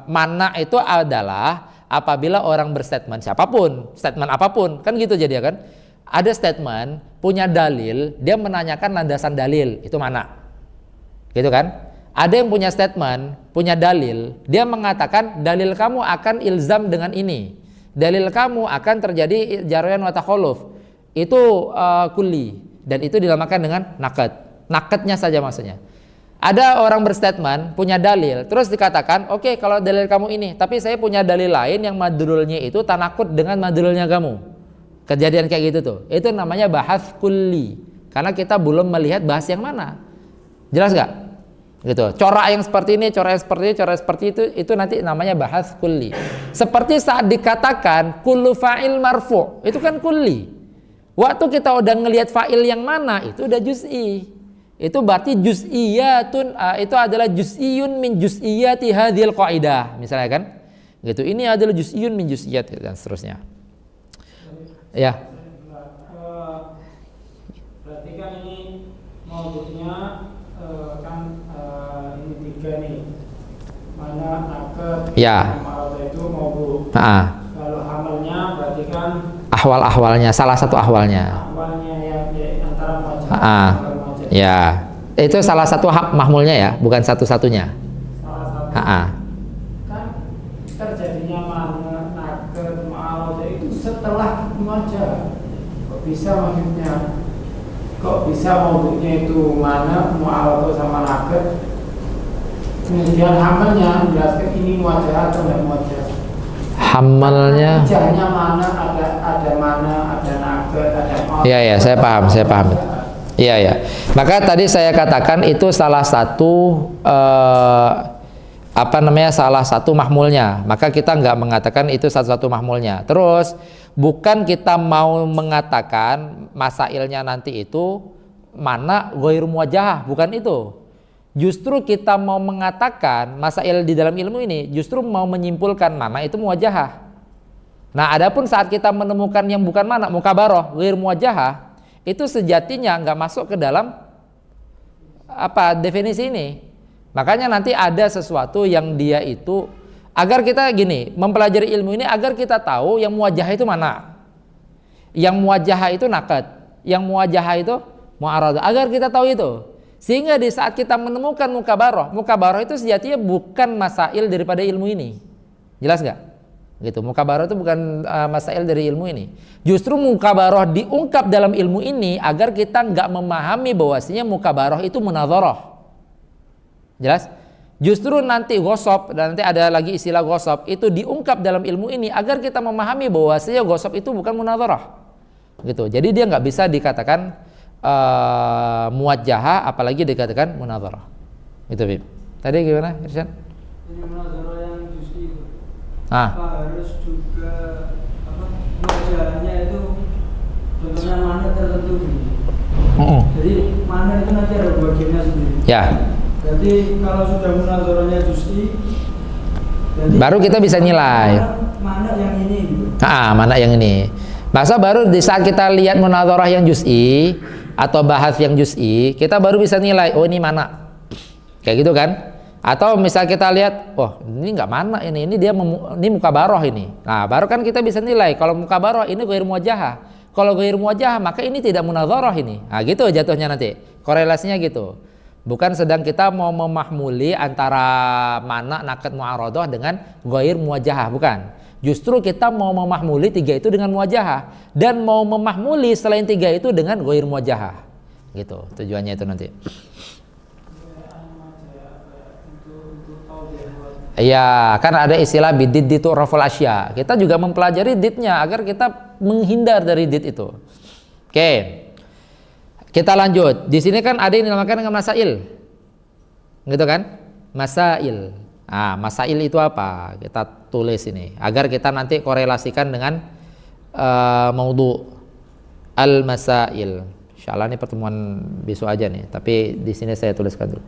mana itu adalah apabila orang berstatement siapapun, statement apapun, kan gitu jadi ya kan. Ada statement, punya dalil, dia menanyakan landasan dalil, itu mana? Gitu kan? Ada yang punya statement, punya dalil, dia mengatakan dalil kamu akan ilzam dengan ini. Dalil kamu akan terjadi jaryan wa takhalluf. Itu kulli dan itu dinamakan dengan naqad. Naqadnya saja maksudnya. Ada orang berstatement, punya dalil, terus dikatakan, oke, kalau dalil kamu ini, tapi saya punya dalil lain yang madlulnya itu tanakut dengan madlulnya kamu. Kejadian kayak gitu tuh. Itu namanya bahas kulli. Karena kita belum melihat bahas yang mana. Jelas nggak? Gitu. Corak yang seperti ini, corak yang seperti ini, corak seperti itu nanti namanya bahas kulli. Seperti saat dikatakan kullu fa'il marfu', itu kan kulli. Waktu kita udah ngelihat fa'il yang mana, itu udah juz'i. Itu berarti juz'iyatun, itu adalah juz'iyun min juz'iyati hadhil qaidah, misalnya kan? Gitu. Ini adalah juz'iyun min juz'iyat dan seterusnya. Ya. Berarti kan ini maudhu'nya kan ini tiga nih. Mana akad, Ya. itu maudhu'. Kalau hamalnya berarti kan Ahwal-ahwalnya, salah satu ahwalnya. awalnya yang antara wajah. Ya, itu salah satu hak mahmulnya ya, bukan satu-satunya. Salah satu. Kan terjadinya naked ma'al itu setelah wajah. Kok bisa maksudnya? Kok bisa maudhu'nya itu mana mu'al sama naked? Kemudian hamalnya menjelaskan ini wajah atau tidak wajah. Hamalnya. Hijahnya mana, ada mana, ada nugget, ada emas. Iya ya, saya paham. Iya ya. Maka tadi saya katakan itu salah satu salah satu mahmulnya. Maka kita nggak mengatakan itu satu mahmulnya. Terus bukan kita mau mengatakan masailnya nanti itu mana ghair muwajjahah, bukan itu. Justru kita mau mengatakan masail di dalam ilmu ini justru mau menyimpulkan mana itu muwajjahah. Nah, adapun saat kita menemukan yang bukan mana, mukabarah, ghair muwajjahah, itu sejatinya nggak masuk ke dalam definisi ini. Makanya nanti ada sesuatu yang dia itu agar kita gini, mempelajari ilmu ini agar kita tahu yang muwajjahah itu mana. Yang muwajjahah itu naqad, yang muwajjahah itu mu'aradah, agar kita tahu itu. Sehingga di saat kita menemukan mukabarah itu sejatinya bukan masail daripada ilmu ini. Jelas nggak? Gitu. Mukabarah itu bukan masail dari ilmu ini. Justru mukabarah diungkap dalam ilmu ini agar kita nggak memahami bahwasanya mukabarah itu munadharah. Jelas? Justru nanti ghosab, dan nanti ada lagi istilah ghosab, itu diungkap dalam ilmu ini agar kita memahami bahwasanya ghosab itu bukan munadharah. Gitu. Jadi dia nggak bisa dikatakan muwajjahah, apalagi dikatakan munadharah. Gitu, Bib. Tadi gimana, Irsyad? Ini munadharah yang juz'i itu. Apa harus juga muwajjahahnya itu contohnya mana tertentu gitu. Jadi mana itu nanti ada bagiannya sendiri. Ya. Jadi kalau sudah munadharahnya juz'i, baru kita bisa nilai mana yang ini gitu. Mana yang ini. Masa baru di saat kita lihat munadharah yang juz'i atau bahas yang juz'i, kita baru bisa nilai, oh ini mana, kayak gitu kan? Atau misal kita lihat, oh ini nggak mana ini ini mukabarah ini. Nah baru kan kita bisa nilai kalau mukabarah ini ghair muwajjahah. Kalau ghair muwajjahah maka ini tidak munadharah ini. Nah gitu jatuhnya nanti, korelasinya gitu. Bukan sedang kita mau memahmuli antara mana naqad mu'aradah dengan ghair muwajjahah, bukan. Justru kita mau memahmuli tiga itu dengan muwajjahah dan mau memahmuli selain tiga itu dengan ghair muwajjahah. Gitu, tujuannya itu nanti. Iya, kan ada istilah bidid itu raful asya. Kita juga mempelajari didnya agar kita menghindar dari did itu. Oke. Kita lanjut. Di sini kan ada yang dinamakan dengan masail. Gitu kan? Masail. Nah, masail itu apa? Kita tulis ini agar kita nanti korelasikan dengan maudhu al-masail. Insyaallah ini pertemuan besok aja nih, tapi di sini saya tuliskan dulu.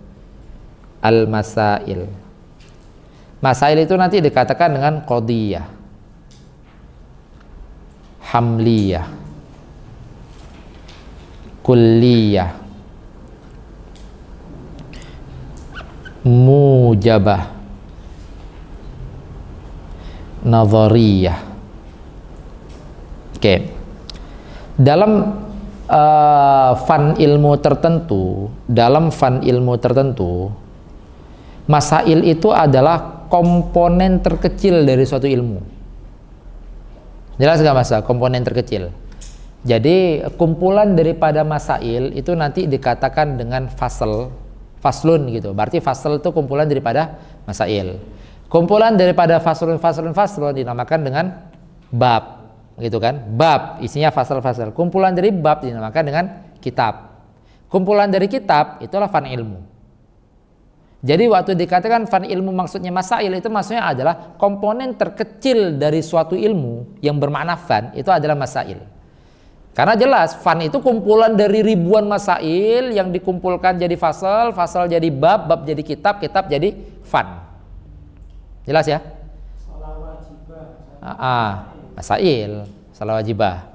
Al-masail. Masail itu nanti dikatakan dengan qadiyah, hamliyah, kulliyah, mujabah, nadhariyah. Oke. Dalam fan ilmu tertentu, masail itu adalah komponen terkecil dari suatu ilmu. Jelas nggak Mas? Komponen terkecil. Jadi kumpulan daripada masail itu nanti dikatakan dengan faslun gitu. Berarti fasl itu kumpulan daripada masail. Kumpulan daripada faslun dinamakan dengan bab, gitu kan? Bab isinya fasl. Kumpulan dari bab dinamakan dengan kitab. Kumpulan dari kitab itulah fan ilmu. Jadi waktu dikatakan fan ilmu maksudnya masail itu maksudnya adalah komponen terkecil dari suatu ilmu yang bermakna fan itu adalah masail. Karena jelas fan itu kumpulan dari ribuan masail yang dikumpulkan jadi fasal jadi bab jadi kitab jadi fan. Jelas ya? Salah wajibah. Masail, salah wajibah.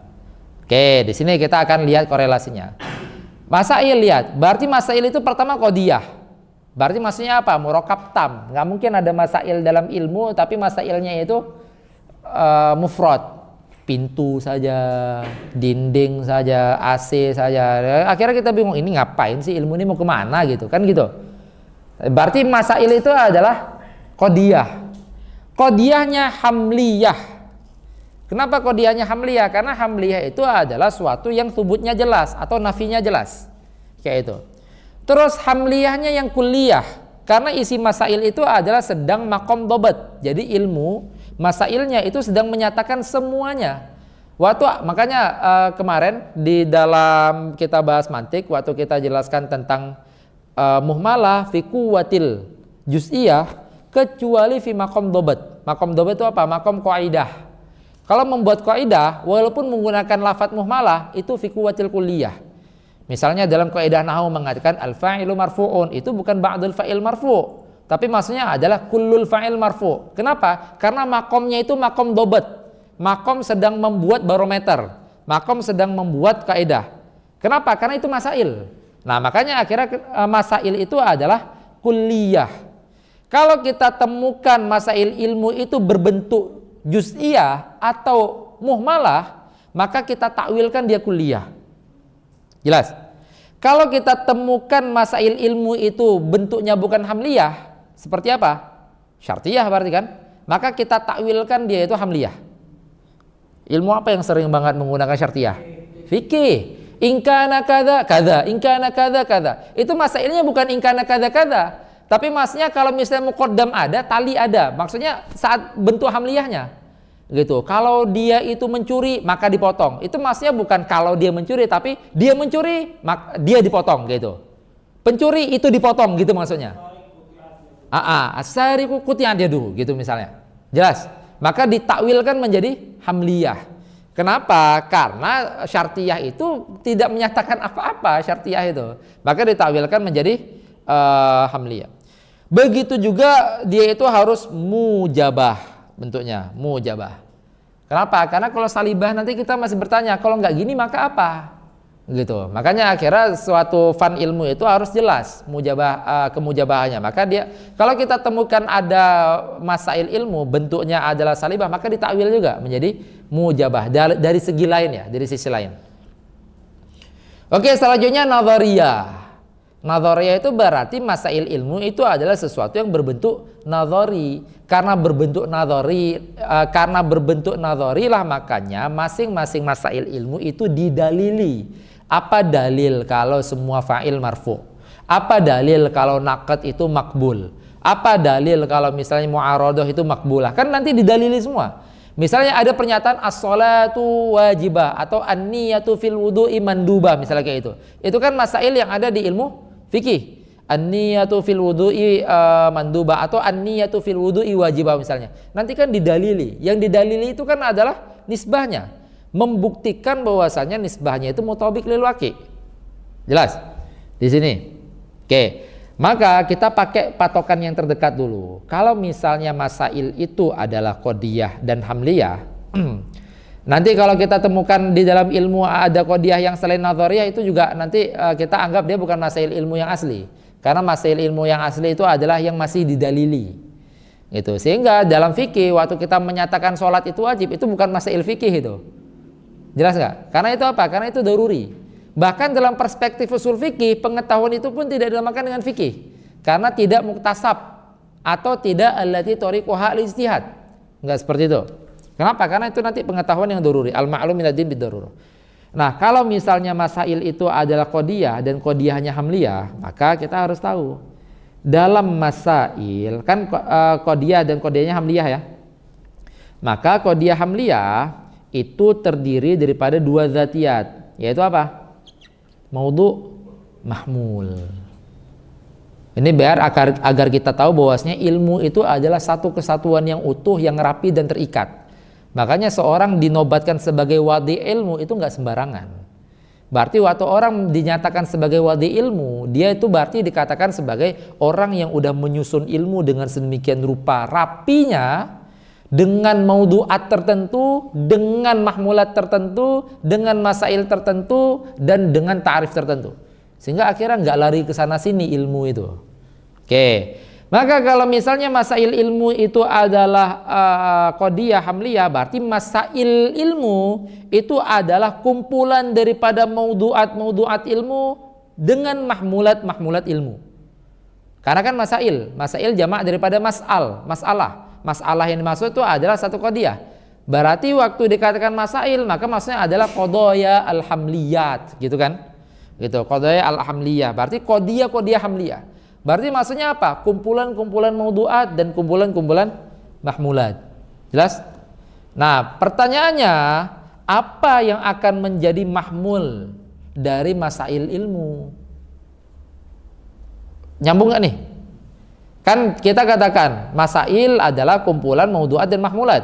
Oke, di sini kita akan lihat korelasinya. Masail lihat, berarti masail itu pertama qadiyah. Berarti maksudnya apa? Murokab tam. Nggak mungkin ada masail dalam ilmu tapi masailnya itu mufrad. Pintu saja, dinding saja, AC saja. Akhirnya kita bingung, ini ngapain sih ilmu ini mau kemana gitu kan gitu. Berarti masail itu adalah qadiyah. Qadiyahnya hamliyah. Kenapa qadiyahnya hamliyah? Karena hamliyah itu adalah suatu yang subutnya jelas atau nafinya jelas. Kayak itu. Terus hamliyahnya yang kulliyah, karena isi masail itu adalah sedang makom dobat. Jadi ilmu Masailnya itu sedang menyatakan semuanya. Makanya kemarin di dalam kita bahas mantik, waktu kita jelaskan tentang muhmalah fi quwwatil juz'iyah kecuali fi maqam dobat. Maqam dobat itu apa? Maqam qaidah. Kalau membuat kaidah walaupun menggunakan lafadz muhmalah itu fi quwwatil kulliyah. Misalnya dalam kaidah nahwu mengatakan al-fa'ilu marfu'un, itu bukan ba'dul fa'il marfu', tapi maksudnya adalah kullul fa'il marfu'. Kenapa? Karena makomnya itu makom dobat. Makom sedang membuat barometer. Makom sedang membuat kaidah. Kenapa? Karena itu masail. Nah, makanya akhirnya masail itu adalah kulliyah. Kalau kita temukan masail ilmu itu berbentuk juz'iyah atau muhmalah, maka kita takwilkan dia kulliyah. Jelas? Kalau kita temukan masail ilmu itu bentuknya bukan hamliyah, seperti apa? Syartiyah berarti kan? Maka kita takwilkan dia itu hamliyah. Ilmu apa yang sering banget menggunakan syartiyah? Fikih. Ingkana kada kada, ingkana kada kada. Itu masailnya bukan ingkana kada kada, tapi maksudnya kalau misalnya muqaddam ada, tali ada. Maksudnya saat bentuk hamliyahnya. Gitu. Kalau dia itu mencuri maka dipotong. Itu maksudnya bukan kalau dia mencuri, tapi dia mencuri maka dia dipotong gitu. Pencuri itu dipotong gitu maksudnya. Asariku kuti'adyadu gitu misalnya. Jelas? Maka ditakwilkan menjadi hamliyah. Kenapa? Karena syartiyah itu tidak menyatakan apa-apa, syartiyah itu. Maka ditakwilkan menjadi hamliyah. Begitu juga dia itu harus mujabah. Bentuknya mujabah. Kenapa? Karena kalau salibah nanti kita masih bertanya, kalau nggak gini maka apa? Gitu. Makanya akhirnya suatu fan ilmu itu harus jelas mujabah, kemujabahannya. Maka dia, kalau kita temukan ada masail ilmu bentuknya adalah salibah, maka ditakwil juga menjadi mujabah dari segi lain ya, dari sisi lain. Oke, selanjutnya nadhariyah. Nadhariyah itu berarti masail ilmu itu adalah sesuatu yang berbentuk nadhari. Karena berbentuk nadhari lah makanya masing-masing masail ilmu itu didalili. Apa dalil kalau semua fa'il marfu? Apa dalil kalau naqad itu makbul? Apa dalil kalau misalnya mu'aradah itu makbulah? Kan nanti didalili semua. Misalnya ada pernyataan as-salatu wajibah atau an-niyatu fil wudu'i mandubah misalnya kayak itu. Itu kan masail yang ada di ilmu fikih. An-niyatu fil wudu'i mandubah atau an-niyatu fil wudu'i wajibah misalnya. Nanti kan didalili. Yang didalili itu kan adalah nisbahnya. Membuktikan bahwasanya nisbahnya itu mutabik lil waqi'. Jelas? Di sini. Oke. Maka kita pakai patokan yang terdekat dulu. Kalau misalnya masail itu adalah qadiyah dan hamliyah, nanti kalau kita temukan di dalam ilmu ada qadiyah yang selain nadhariyah, itu juga nanti kita anggap dia bukan masail ilmu yang asli. Karena masail ilmu yang asli itu adalah yang masih didalili. Gitu. Sehingga dalam fikih waktu kita menyatakan sholat itu wajib, itu bukan masail fikih itu. Jelas nggak? Karena itu apa? Karena itu daruri. Bahkan dalam perspektif usul fikih, pengetahuan itu pun tidak dinamakan dengan fikih. Karena tidak muktasab atau tidak allati tariquha al-ijtihad. Enggak seperti itu. Kenapa? Karena itu nanti pengetahuan yang daruri. Al-ma'lum minad din bid-darurah. Nah, kalau misalnya masail itu adalah qadiyah dan qadiyahnya hamliyah, maka kita harus tahu dalam masail kan qadiyah dan qadiyahnya hamliyah ya. Maka qadiyah hamliyah itu terdiri daripada dua zatiyat, yaitu apa? Maudhu, mahmul. Ini biar agar kita tahu bahwasanya ilmu itu adalah satu kesatuan yang utuh, yang rapi dan terikat. Makanya seorang dinobatkan sebagai wadi ilmu itu nggak sembarangan. Berarti waktu orang dinyatakan sebagai wadi ilmu, dia itu berarti dikatakan sebagai orang yang udah menyusun ilmu dengan sedemikian rupa rapinya, dengan maudhu'at tertentu, dengan mahmulat tertentu, dengan masail tertentu, dan dengan ta'rif tertentu. Sehingga akhirnya nggak lari ke sana sini ilmu itu. Oke. Maka kalau misalnya masail ilmu itu adalah qadiyah hamliyah, berarti masail ilmu itu adalah kumpulan daripada maudhu'at ilmu dengan mahmulat ilmu. Karena kan masail jamak daripada masalah. Masalah yang dimaksud itu adalah satu qadiyah. Berarti waktu dikatakan masail, maka maksudnya adalah qadaya al-hamliyat, gitu kan? Gitu, qadaya al-hamliyah. Berarti qadiyah hamliyah. Berarti maksudnya apa? Kumpulan-kumpulan maudhu'at dan kumpulan-kumpulan mahmulat. Jelas? Nah, pertanyaannya, apa yang akan menjadi mahmul dari masail ilmu? Nyambung nggak nih? Kan kita katakan masail adalah kumpulan maudhu'at dan mahmulat,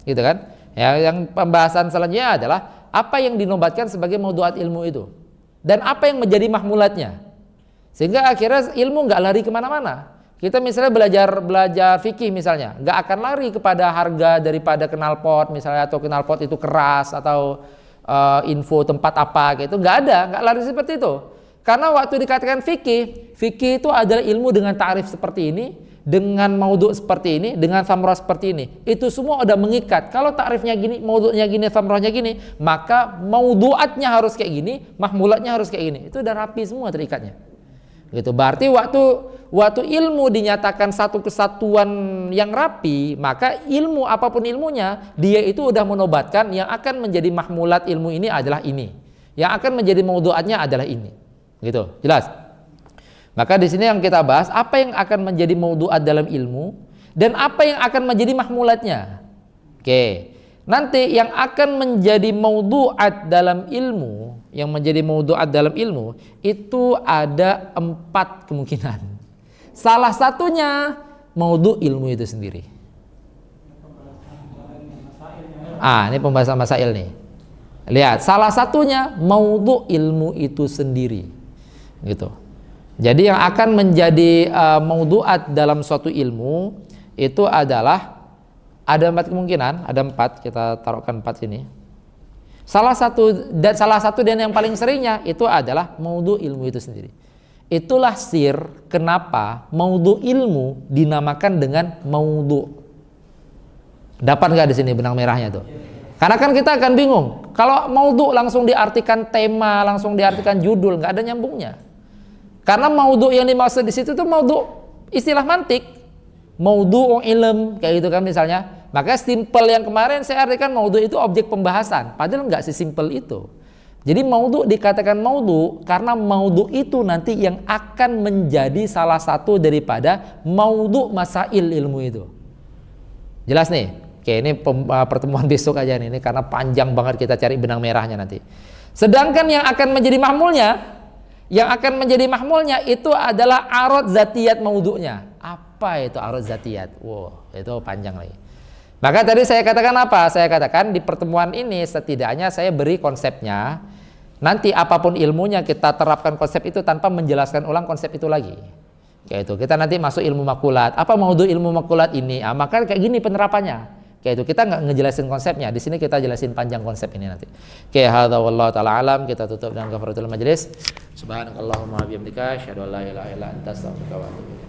gitu kan? Ya, yang pembahasan selanjutnya adalah apa yang dinobatkan sebagai maudhu'at ilmu itu dan apa yang menjadi mahmulatnya, sehingga akhirnya ilmu nggak lari kemana-mana. Kita misalnya belajar fikih misalnya, nggak akan lari kepada harga daripada knalpot misalnya, atau knalpot itu keras, atau info tempat apa gitu, nggak lari seperti itu. Karena waktu dikatakan fikih itu adalah ilmu dengan ta'rif seperti ini, dengan maudhu' seperti ini, dengan samrah seperti ini. Itu semua udah mengikat. Kalau ta'rifnya gini, maudhu'nya gini, samrahnya gini, maka maudhu'atnya harus kayak gini, mahmulatnya harus kayak gini. Itu udah rapi semua terikatnya. Gitu. Berarti waktu ilmu dinyatakan satu kesatuan yang rapi, maka ilmu apapun ilmunya, dia itu udah menobatkan yang akan menjadi mahmulat ilmu ini adalah ini. Yang akan menjadi maudhu'atnya adalah ini. Gitu. Jelas? Maka di sini yang kita bahas apa yang akan menjadi maudhu'at dalam ilmu dan apa yang akan menjadi mahmulatnya. Oke. Nanti yang akan menjadi maudhu'at dalam ilmu, yang menjadi maudhu'at dalam ilmu itu ada 4 kemungkinan. Salah satunya maudhu' ilmu itu sendiri. Ini pembahasan masail nih. Lihat, salah satunya maudhu' ilmu itu sendiri. Gitu. Jadi yang akan menjadi maudhu'at dalam suatu ilmu itu adalah ada 4 kemungkinan, ada 4, kita taruhkan 4 sini. Salah satu dan yang paling seringnya itu adalah maudhu' ilmu itu sendiri. Itulah sir kenapa maudhu' ilmu dinamakan dengan maudhu'. Dapat nggak di sini benang merahnya tuh? Karena kan kita akan bingung. Kalau maudhu' langsung diartikan tema, langsung diartikan judul, nggak ada nyambungnya. Karena maudhu' yang dimaksud di situ tuh maudhu' istilah mantik, maudhu' ilm kayak gitu kan misalnya. Makanya simple yang kemarin saya artikan maudhu' itu objek pembahasan, padahal nggak sesimpel itu. Jadi maudhu' dikatakan maudhu' karena maudhu' itu nanti yang akan menjadi salah satu daripada maudhu' masail ilmu itu. Jelas nih? Oke, ini pertemuan besok aja nih, ini karena panjang banget kita cari benang merahnya nanti. Sedangkan yang akan menjadi mahmulnya, itu adalah arad zatiyat maudhu'nya. Apa itu arad zatiyat? Wow, itu panjang lagi. Maka tadi saya katakan apa? Saya katakan di pertemuan ini setidaknya saya beri konsepnya. Nanti apapun ilmunya kita terapkan konsep itu tanpa menjelaskan ulang konsep itu lagi. Kayak itu. Kita nanti masuk ilmu makulat. Apa maudhu' ilmu makulat ini? Maka kayak gini penerapannya. Kayak itu. Kita nggak ngejelasin konsepnya. Di sini kita jelasin panjang konsep ini nanti. Oke, hadza wallahu taala alam. Kita tutup dengan kafaratul majelis. Subhanakallahumma wa bihamdika asyhadu an la ilaha illa anta astaghfiruka wa atubu ilaik.